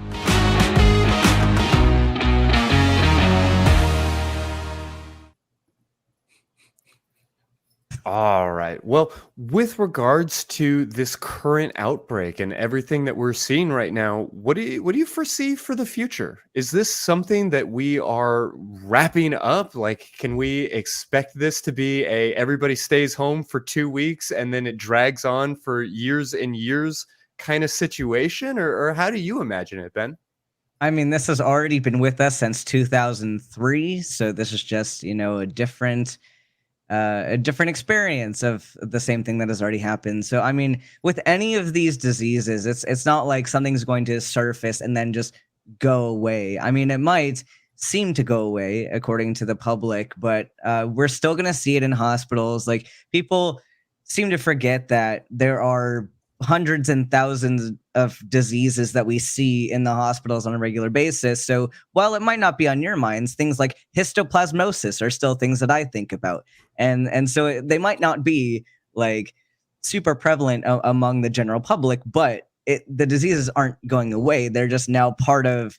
All right. Well, with regards to this current outbreak and everything that we're seeing right now, what do you foresee for the future? Is this something that we are wrapping up? Like, can we expect this to be everybody stays home for 2 weeks and then it drags on for years and years kind of situation? Or how do you imagine it, Ben? I mean, this has already been with us since 2003. So this is just, a different a different experience of the same thing that has already happened. So, I mean, with any of these diseases, it's not like something's going to surface and then just go away. I mean, it might seem to go away according to the public, but we're still going to see it in hospitals. Like, people seem to forget that there are hundreds and thousands of diseases that we see in the hospitals on a regular basis. So while it might not be on your minds, things like histoplasmosis are still things that I think about. And so they might not be like super prevalent among the general public, but the diseases aren't going away. They're just now part of,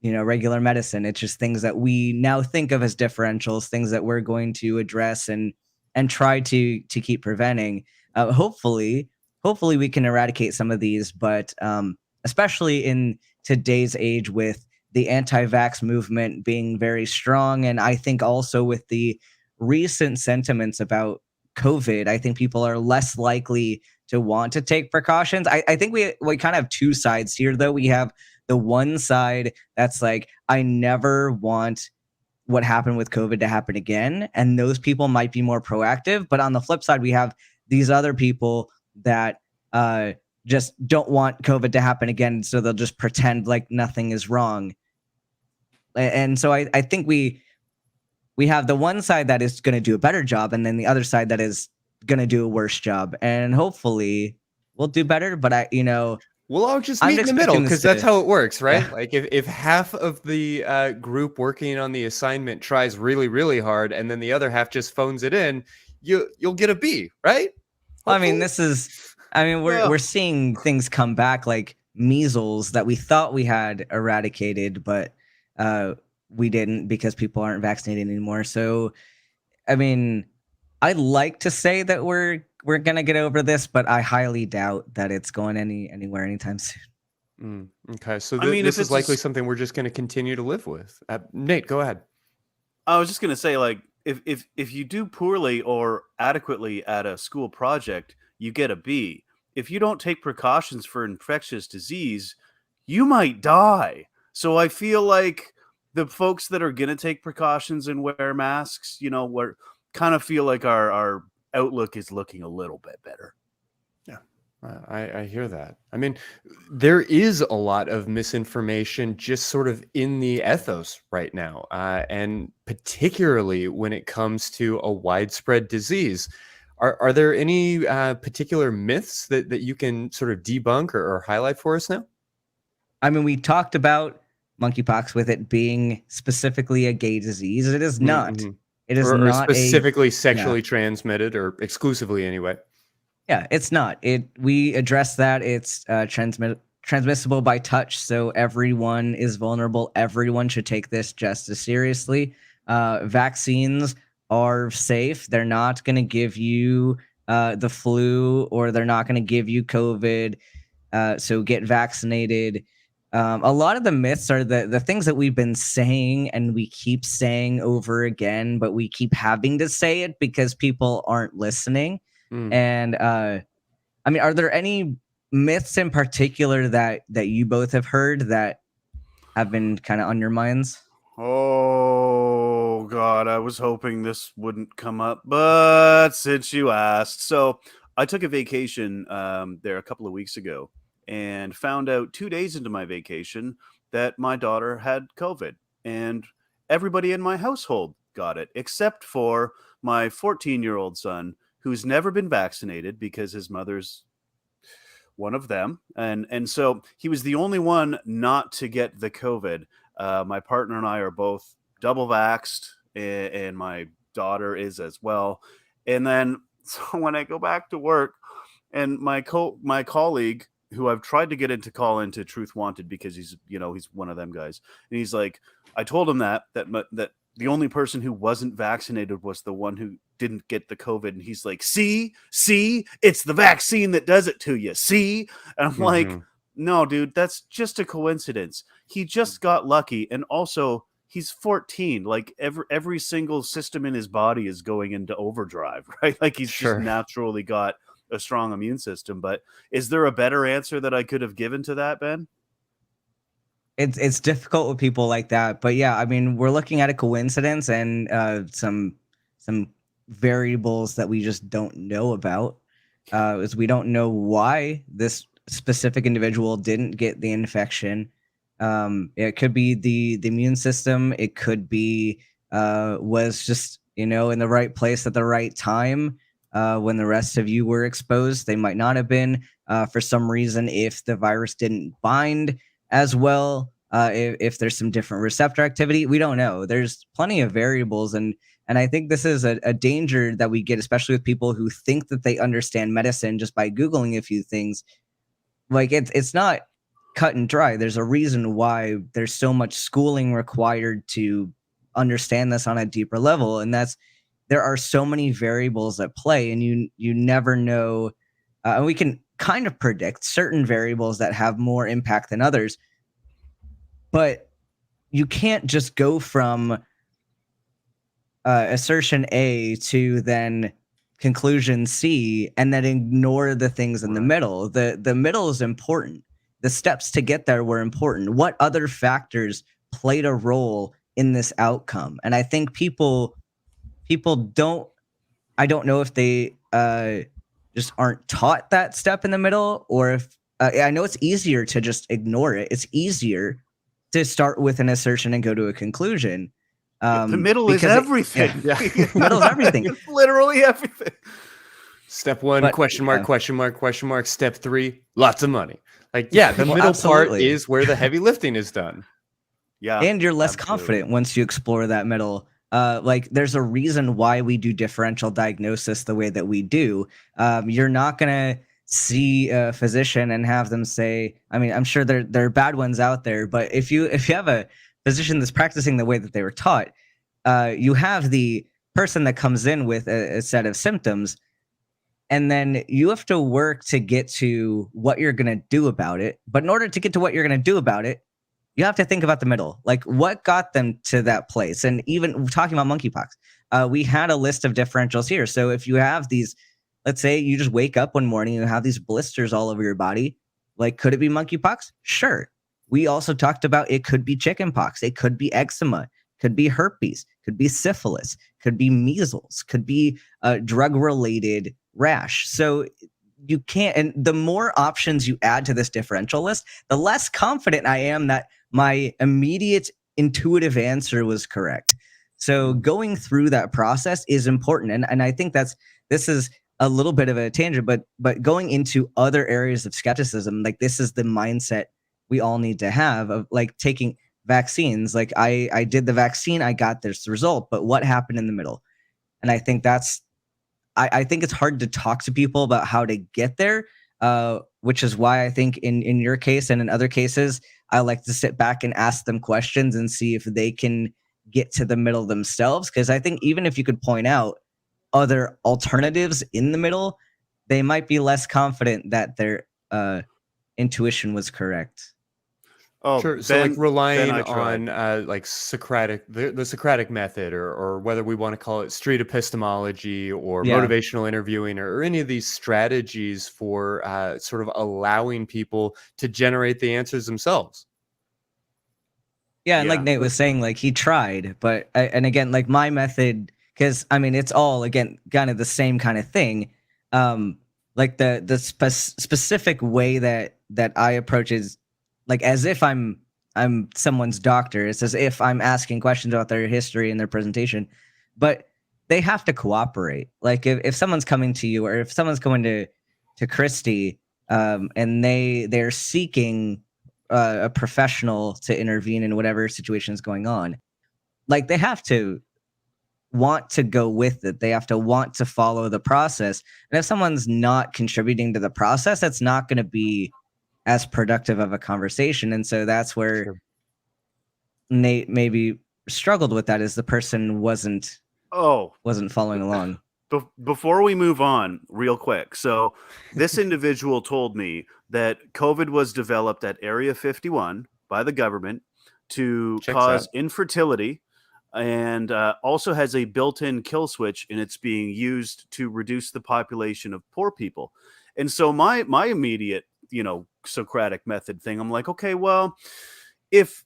regular medicine. It's just things that we now think of as differentials, things that we're going to address and try to keep preventing. Hopefully we can eradicate some of these, but especially in today's age with the anti-vax movement being very strong, and I think also with the recent sentiments about COVID, I think people are less likely to want to take precautions. I think we kind of have two sides here, though. We have the one side that's like, I never want what happened with COVID to happen again, and those people might be more proactive. But on the flip side, we have these other people that just don't want COVID to happen again, so they'll just pretend like nothing is wrong. And so I think we have the one side that is going to do a better job, and then the other side that is going to do a worse job. And hopefully we'll do better. But we'll all just meet in the middle, because that's how it works, right? Yeah. Like if half of the group working on the assignment tries really, really hard, and then the other half just phones it in, you'll get a B, right? Well, I mean, we're seeing things come back, like measles that we thought we had eradicated, but we didn't, because people aren't vaccinated anymore. So, I mean, I'd like to say that we're gonna get over this, but I highly doubt that it's going anywhere anytime soon. Okay, so this is likely something we're just going to continue to live with. Nate, go ahead. I was just going to say, like, if you do poorly or adequately at a school project, you get a B. If you don't take precautions for infectious disease, you might die. So I feel like the folks that are going to take precautions and wear masks, we're kind of feel like our outlook is looking a little bit better. Yeah, I hear that. I mean, there is a lot of misinformation just sort of in the ethos right now, and particularly when it comes to a widespread disease. Are there any particular myths that you can sort of debunk or highlight for us now? I mean, we talked about monkeypox with it being specifically a gay disease. It is not. Mm-hmm. It is or not specifically sexually transmitted, or exclusively anyway. Yeah, it's not. We address that. It's transmissible by touch, so everyone is vulnerable. Everyone should take this just as seriously. Vaccines are safe. They're not going to give you the flu, or they're not going to give you COVID. So get vaccinated. A lot of the myths are the things that we've been saying and we keep saying over again, but we keep having to say it because people aren't listening. And I mean, are there any myths in particular that you both have heard that have been kind of on your minds? Oh, God, I was hoping this wouldn't come up, but since you asked. So I took a vacation there a couple of weeks ago, and found out 2 days into my vacation that my daughter had COVID, and everybody in my household got it, except for my 14-year-old son, who's never been vaccinated because his mother's one of them. And so he was the only one not to get the COVID. My partner and I are both double vaxxed, and my daughter is as well. And then so when I go back to work, and my colleague, who I've tried to get into call into Truth Wanted because he's one of them guys. And he's like, I told him that the only person who wasn't vaccinated was the one who didn't get the COVID. And he's like, see, it's the vaccine that does it to you. See? And I'm like, no, dude, that's just a coincidence. He just got lucky. And also he's 14. Like every single system in his body is going into overdrive, right? Like he's just naturally got a strong immune system. But is there a better answer that I could have given to that, Ben? It's difficult with people like that, but yeah, I mean, we're looking at a coincidence and some some variables that we just don't know about. Is we don't know why this specific individual didn't get the infection. It could be the immune system. It could be was just, in the right place at the right time when the rest of you were exposed. They might not have been for some reason if the virus didn't bind as well. If there's some different receptor activity, we don't know. There's plenty of variables, and I think this is a danger that we get, especially with people who think that they understand medicine just by Googling a few things. Like it's not cut and dry. There's a reason why there's so much schooling required to understand this on a deeper level, and that's there are so many variables at play, and you never know. And we can kind of predict certain variables that have more impact than others, but you can't just go from assertion A to then conclusion C and then ignore the things in the middle. The middle is important. The steps to get there were important. What other factors played a role in this outcome? And I think people don't, I don't know if they just aren't taught that step in the middle, or if I know it's easier to just ignore it. It's easier to start with an assertion and go to a conclusion. The middle is everything. Middle is everything. It's literally everything. Step one, question mark, question mark, question mark. Step three, lots of money. Like, the middle part is where the heavy lifting is done. Yeah. And you're less confident once you explore that middle. Like, there's a reason why we do differential diagnosis the way that we do. You're not going to see a physician and have them say, I mean, I'm sure there are bad ones out there, but if you have a physician that's practicing the way that they were taught, you have the person that comes in with a set of symptoms, and then you have to work to get to what you're going to do about it. But in order to get to what you're going to do about it, you have to think about the middle, like what got them to that place. And even talking about monkeypox, we had a list of differentials here. So if you have these, let's say you just wake up one morning and you have these blisters all over your body, like, could it be monkeypox? Sure. We also talked about it could be chickenpox, it could be eczema, could be herpes, could be syphilis, could be measles, could be a drug-related rash. So you can't, and the more options you add to this differential list, the less confident I am that my immediate intuitive answer was correct. So going through that process is important. And I think this is a little bit of a tangent, but going into other areas of skepticism, like this is the mindset we all need to have, of like taking vaccines. Like I did the vaccine, I got this result, but what happened in the middle? And I think I think it's hard to talk to people about how to get there, which is why I think in your case and in other cases, I like to sit back and ask them questions and see if they can get to the middle themselves. Because I think even if you could point out other alternatives in the middle, they might be less confident that their intuition was correct. Oh, sure. So like relying on like Socratic, the Socratic method, or whether we want to call it street epistemology or motivational interviewing, or any of these strategies for sort of allowing people to generate the answers themselves. Yeah, and like Nate was saying, like he tried, but and again, like my method, because I mean, it's all again kind of the same kind of thing. Like the specific way that I approach is like as if I'm someone's doctor. It's as if I'm asking questions about their history and their presentation, but they have to cooperate. Like if someone's coming to you, or if someone's coming to Christy, and they're seeking a professional to intervene in whatever situation is going on, like they have to want to go with it. They have to want to follow the process. And if someone's not contributing to the process, that's not going to be as productive of a conversation. And so that's where Nate maybe struggled with that, is the person wasn't following along. Before we move on real quick. So this individual told me that COVID was developed at Area 51 by the government to cause infertility, and also has a built-in kill switch, and it's being used to reduce the population of poor people. And so my immediate, Socratic method thing, I'm like, okay, well, if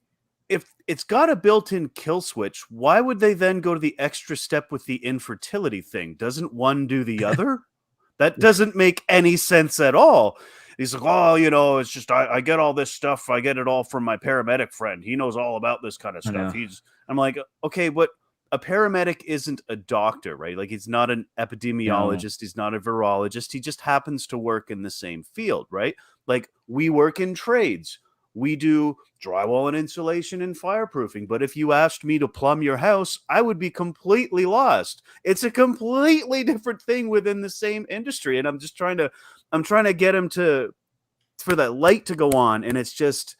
if it's got a built-in kill switch, why would they then go to the extra step with the infertility thing? Doesn't one do the other? That doesn't make any sense at all. He's like, oh, it's just I get all this stuff. I get it all from my paramedic friend. He knows all about this kind of stuff. I'm like, okay, but a paramedic isn't a doctor, right? Like, he's not an epidemiologist. He's not a virologist. He just happens to work in the same field, right? Like, we work in trades. We do drywall and insulation and fireproofing. But if you asked me to plumb your house, I would be completely lost. It's a completely different thing within the same industry. And I'm trying to get him for that light to go on. And it's just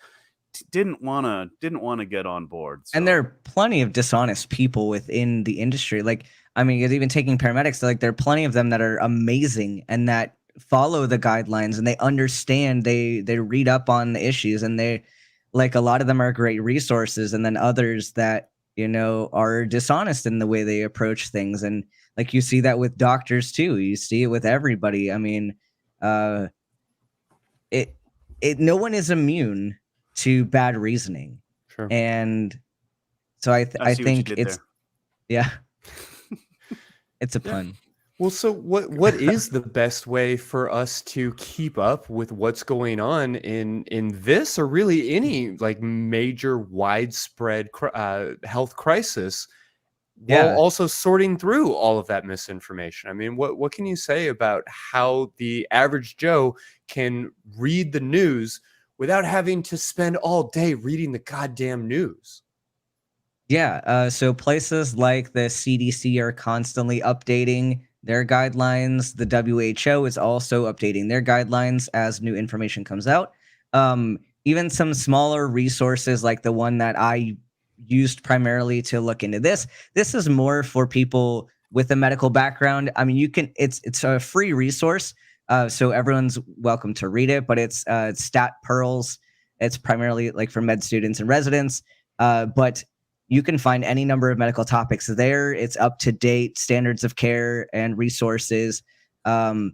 didn't want to get on board. So. And there are plenty of dishonest people within the industry. Like, I mean, even taking paramedics, like, there are plenty of them that are amazing and that follow the guidelines and they understand, they read up on the issues, and they, like, a lot of them are great resources, and then others that are dishonest in the way they approach things. And like, you see that with doctors too, you see it with everybody. I mean, no one is immune to bad reasoning. Sure. And so I think it's it's a pun. Well, so what is the best way for us to keep up with what's going on in this, or really any like major widespread health crisis, while also sorting through all of that misinformation? I mean, what can you say about how the average Joe can read the news without having to spend all day reading the goddamn news? Yeah, so places like the CDC are constantly updating their guidelines. The WHO is also updating their guidelines as new information comes out. Even some smaller resources like the one that I used primarily to look into this is more for people with a medical background. I mean, it's a free resource, so everyone's welcome to read it, but it's Stat Pearls. It's primarily like for med students and residents, but you can find any number of medical topics there. It's up to date standards of care and resources. So,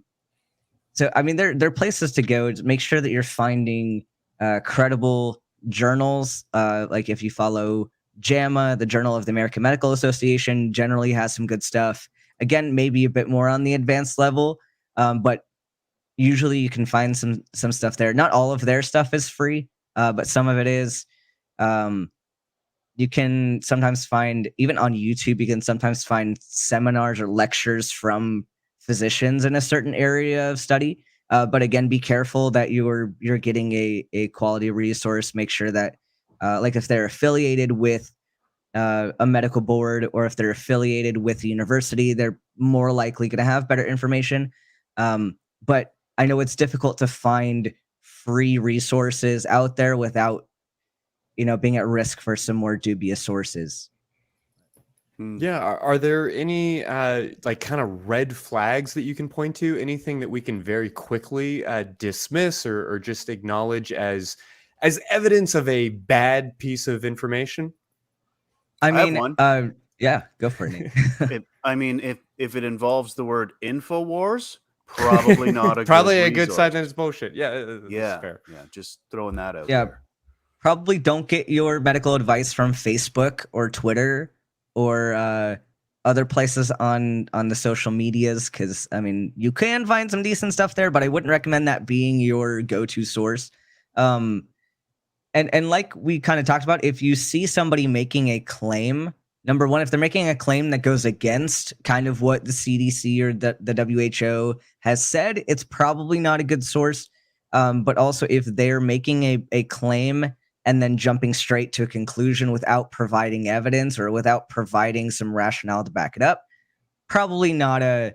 I mean, there are places to go to make sure that you're finding credible journals. Like if you follow JAMA, the Journal of the American Medical Association, generally has some good stuff. Again, maybe a bit more on the advanced level, but usually you can find some stuff there. Not all of their stuff is free, but some of it is. You can sometimes find, even on YouTube, you can sometimes find seminars or lectures from physicians in a certain area of study. But again, be careful that you're getting a quality resource. Make sure that, like, if they're affiliated with a medical board, or if they're affiliated with the university, they're more likely going to have better information. But I know it's difficult to find free resources out there without being at risk for some more dubious sources. Yeah. Are there any like kind of red flags that you can point to? Anything that we can very quickly dismiss or just acknowledge as evidence of a bad piece of information? I mean, yeah, go for it. I mean, if it involves the word InfoWars, probably not a good sign that it's bullshit. Yeah, fair. Yeah, just throwing that out. Yeah. There. Probably don't get your medical advice from Facebook or Twitter or other places on the social medias, because I mean, you can find some decent stuff there, but I wouldn't recommend that being your go-to source. And like we kind of talked about, if you see somebody making a claim, number one, if they're making a claim that goes against kind of what the CDC or the WHO has said, it's probably not a good source. But also, if they're making a claim and then jumping straight to a conclusion without providing evidence or without providing some rationale to back it up, probably not a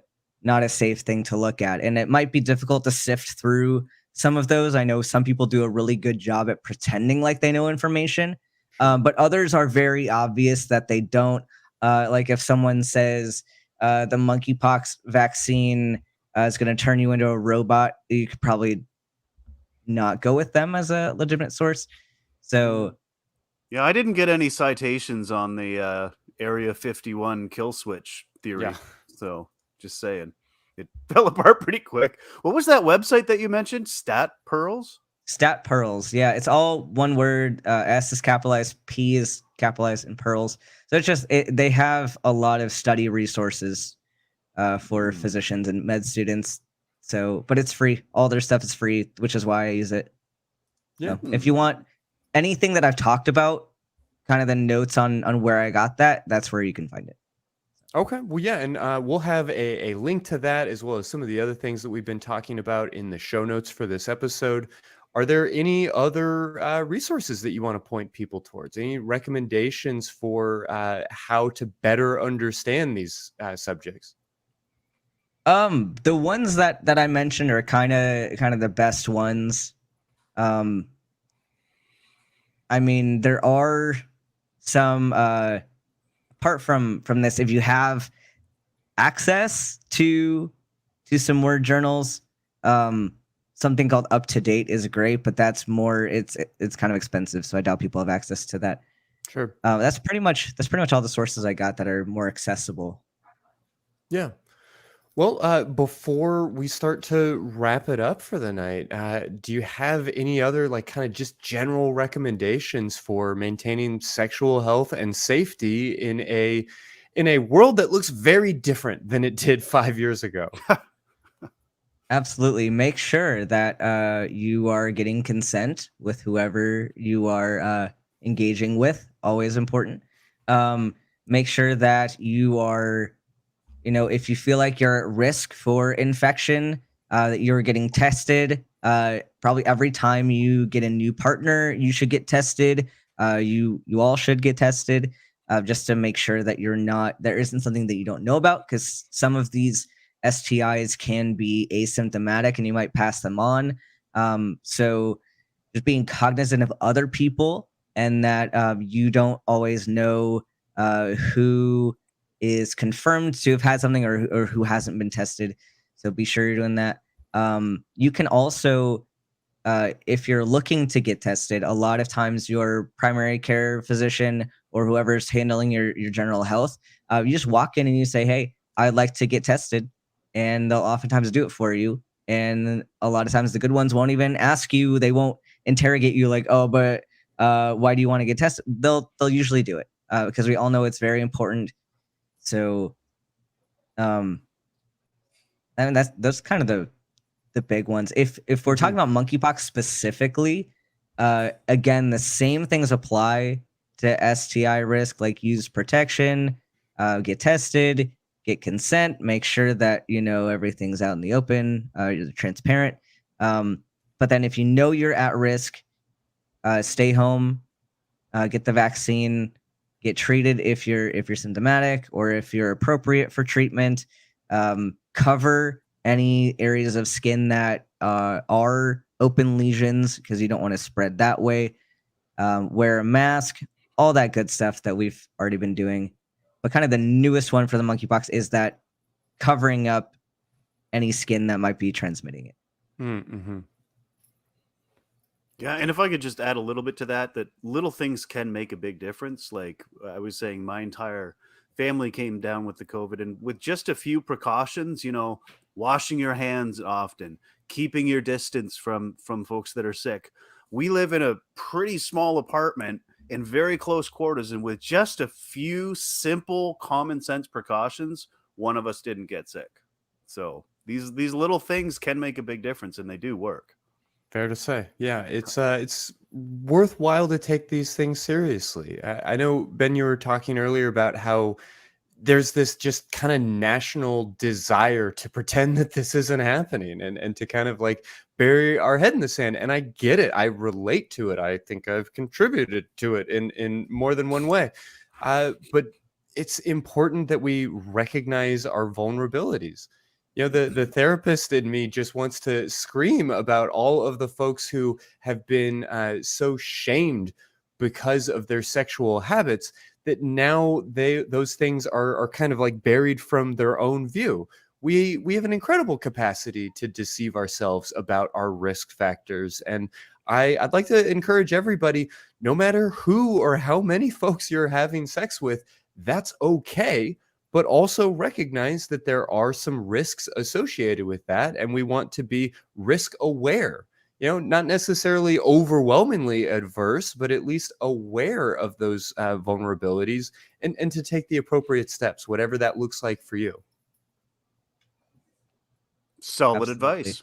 safe thing to look at. And it might be difficult to sift through some of those. I know some people do a really good job at pretending like they know information, but others are very obvious that they don't. Like if someone says the monkeypox vaccine is going to turn you into a robot, you could probably not go with them as a legitimate source. So, yeah, I didn't get any citations on the Area 51 kill switch theory. Yeah. So, just saying, it fell apart pretty quick. What was that website that you mentioned? Stat Pearls? Stat pearls. Yeah, it's all one word. S is capitalized, P is capitalized, and pearls. So it's just they have a lot of study resources for physicians and med students. So, but it's free. All their stuff is free, which is why I use it. Yeah. So if you want anything that I've talked about, kind of the notes on where I got that, that's where you can find it. Okay. Well, yeah, and we'll have a link to that as well as some of the other things that we've been talking about in the show notes for this episode. Are there any other resources that you want to point people towards? Any recommendations for how to better understand these subjects? The ones that I mentioned are kind of the best ones. I mean, there are some apart from this, if you have access to some word journals, something called Up to Date is great, but that's more it's kind of expensive, so I doubt people have access to that. Sure. That's pretty much all the sources I got that are more accessible. Yeah. Well, before we start to wrap it up for the night, do you have any other like kind of just general recommendations for maintaining sexual health and safety in a world that looks very different than it did 5 years ago? Make sure that you are getting consent with whoever you are engaging with. Always important. Make sure that you are, if you feel like you're at risk for infection, that you're getting tested. Probably every time you get a new partner, you should get tested. You all should get tested just to make sure that there isn't something that you don't know about, because some of these STIs can be asymptomatic and you might pass them on. So just being cognizant of other people and that you don't always know who is confirmed to have had something or who hasn't been tested. So be sure you're doing that. You can also, if you're looking to get tested, a lot of times your primary care physician or whoever's handling your general health, you just walk in and you say, hey, I'd like to get tested. And they'll oftentimes do it for you. And a lot of times the good ones won't even ask you. They won't interrogate you like, oh, but why do you want to get tested? They'll usually do it because we all know it's very important. So, and that's kind of the big ones. If we're talking about monkeypox specifically, again, the same things apply to STI risk, like use protection, get tested, get consent, make sure that everything's out in the open, you're transparent. But then if you know you're at risk, stay home, get the vaccine, get treated if you're symptomatic or if you're appropriate for treatment. Cover any areas of skin that are open lesions because you don't want to spread that way. Wear a mask, all that good stuff that we've already been doing. But kind of the newest one for the monkeypox is that covering up any skin that might be transmitting it. Mm-hmm. Yeah, and if I could just add a little bit to that little things can make a big difference. Like I was saying, my entire family came down with the COVID, and with just a few precautions, washing your hands often, keeping your distance from folks that are sick. We live in a pretty small apartment in very close quarters, and with just a few simple common sense precautions, one of us didn't get sick. So these little things can make a big difference, and they do work. Fair to say. Yeah, it's worthwhile to take these things seriously. I know, Ben, you were talking earlier about how there's this just kind of national desire to pretend that this isn't happening and to kind of like bury our head in the sand. And I get it. I relate to it. I think I've contributed to it in more than one way. But it's important that we recognize our vulnerabilities. The therapist in me just wants to scream about all of the folks who have been so shamed because of their sexual habits that now those things are kind of like buried from their own view. We have an incredible capacity to deceive ourselves about our risk factors. And I'd like to encourage everybody, no matter who or how many folks you're having sex with, that's okay. But also recognize that there are some risks associated with that. And we want to be risk aware. not necessarily overwhelmingly adverse, but at least aware of those vulnerabilities and to take the appropriate steps, whatever that looks like for you. Solid advice.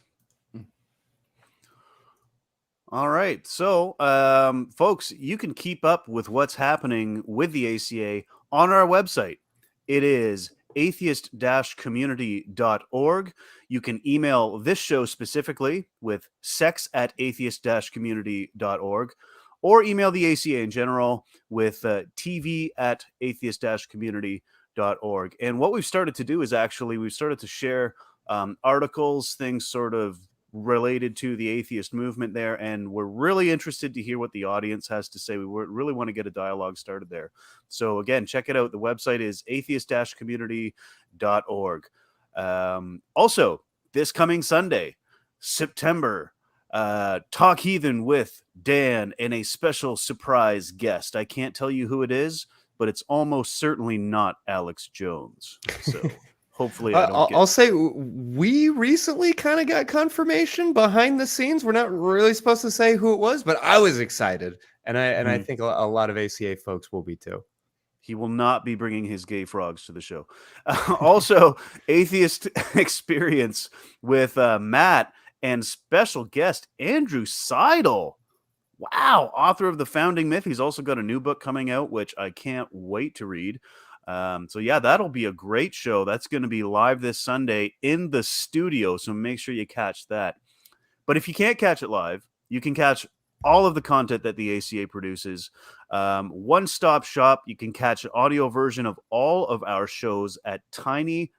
All right. So, folks, you can keep up with what's happening with the ACA on our website. It is atheist-community.org. You can email this show specifically with sex@atheist-community.org, or email the ACA in general with tv@atheist-community.org. And what we've started to do is actually we've started to share articles, things sort of related to the atheist movement there, and we're really interested to hear what the audience has to say. We really want to get a dialogue started there. So again, check it out. The website is atheist-community.org. Also, this coming Sunday, September, Talk Heathen with Dan and a special surprise guest. I can't tell you who it is, but it's almost certainly not Alex Jones. So hopefully I'll say we recently kind of got confirmation behind the scenes. We're not really supposed to say who it was, but I was excited. And I think a lot of ACA folks will be too. He will not be bringing his gay frogs to the show. Also, Atheist Experience with Matt and special guest Andrew Seidel. Wow, author of The Founding Myth. He's also got a new book coming out, which I can't wait to read. So yeah, that'll be a great show. That's going to be live this Sunday in the studio. So make sure you catch that. But if you can't catch it live, you can catch all of the content that the ACA produces. One-stop shop. You can catch an audio version of all of our shows at tiny.cc/AEN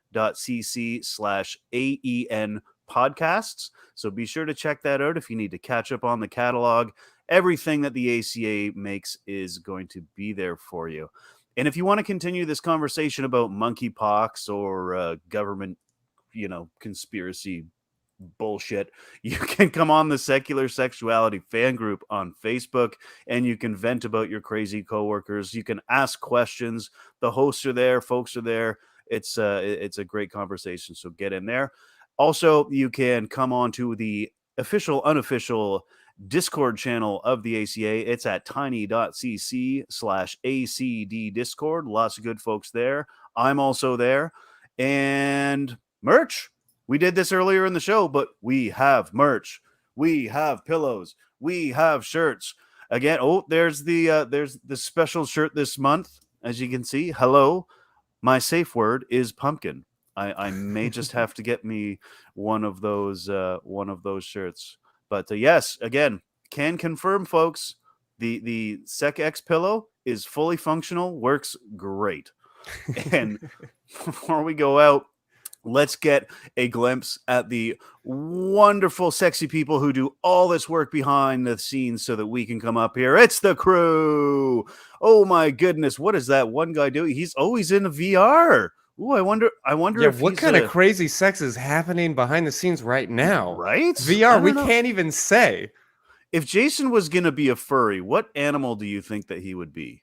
podcasts. So be sure to check that out if you need to catch up on the catalog. Everything that the ACA makes is going to be there for you. And if you want to continue this conversation about monkeypox or government, conspiracy bullshit, you can come on the Secular Sexuality fan group on Facebook, and you can vent about your crazy coworkers. You can ask questions. The hosts are there. Folks are there. It's a great conversation. So get in there. Also, you can come on to the official, unofficial Discord channel of the ACA. It's at tiny.cc/ACD Discord. Lots of good folks there. I'm also there. And merch. We did this earlier in the show, but we have merch. We have pillows. We have shirts. Again, there's the special shirt this month, as you can see. Hello. My safe word is pumpkin. I may just have to get me one of those shirts. But yes, again, can confirm, folks, the SecX pillow is fully functional, works great. And before we go out, let's get a glimpse at the wonderful, sexy people who do all this work behind the scenes so that we can come up here. It's the crew. Oh my goodness, what is that one guy doing? He's always in a VR. Ooh, I wonder if what kind of crazy sex is happening behind the scenes right now? Right? VR, we can't even say. If Jason was going to be a furry, what animal do you think that he would be?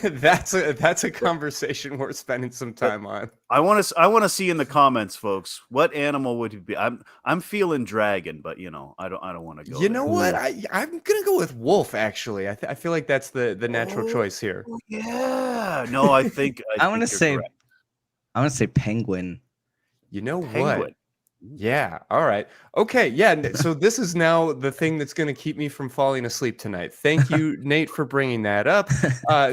That's a conversation worth spending some time on. I want to see in the comments, folks, what animal would he be? I'm feeling dragon, but I don't want to go. You know what? I'm gonna go with wolf. Actually, I feel like that's the natural choice here. Yeah. No, I think I want to say. Correct. I want to say penguin. You know what? Yeah. All right. Okay. Yeah. So this is now the thing that's going to keep me from falling asleep tonight. Thank you, Nate, for bringing that up.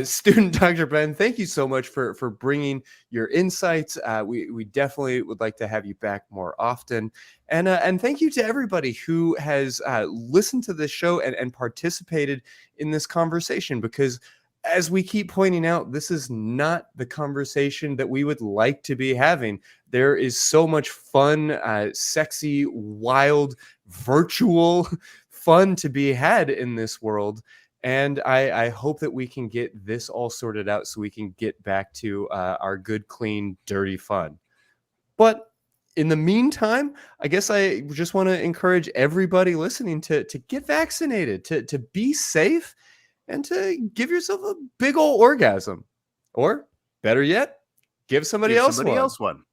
Student Dr. Ben, thank you so much for bringing your insights. We definitely would like to have you back more often. And thank you to everybody who has listened to this show and participated in this conversation, because as we keep pointing out, this is not the conversation that we would like to be having. There is so much fun, sexy, wild, virtual fun to be had in this world. And I hope that we can get this all sorted out so we can get back to our good, clean, dirty fun. But in the meantime, I guess I just want to encourage everybody listening to get vaccinated, to be safe, and to give yourself a big old orgasm. Or, better yet, give somebody else one.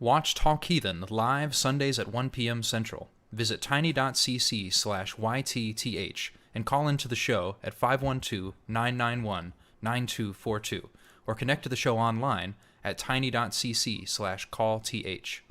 Watch Talk Heathen live Sundays at 1 p.m. Central. Visit tiny.cc/YTTH and call into the show at 512-991-9242 or connect to the show online at tiny.cc/callth.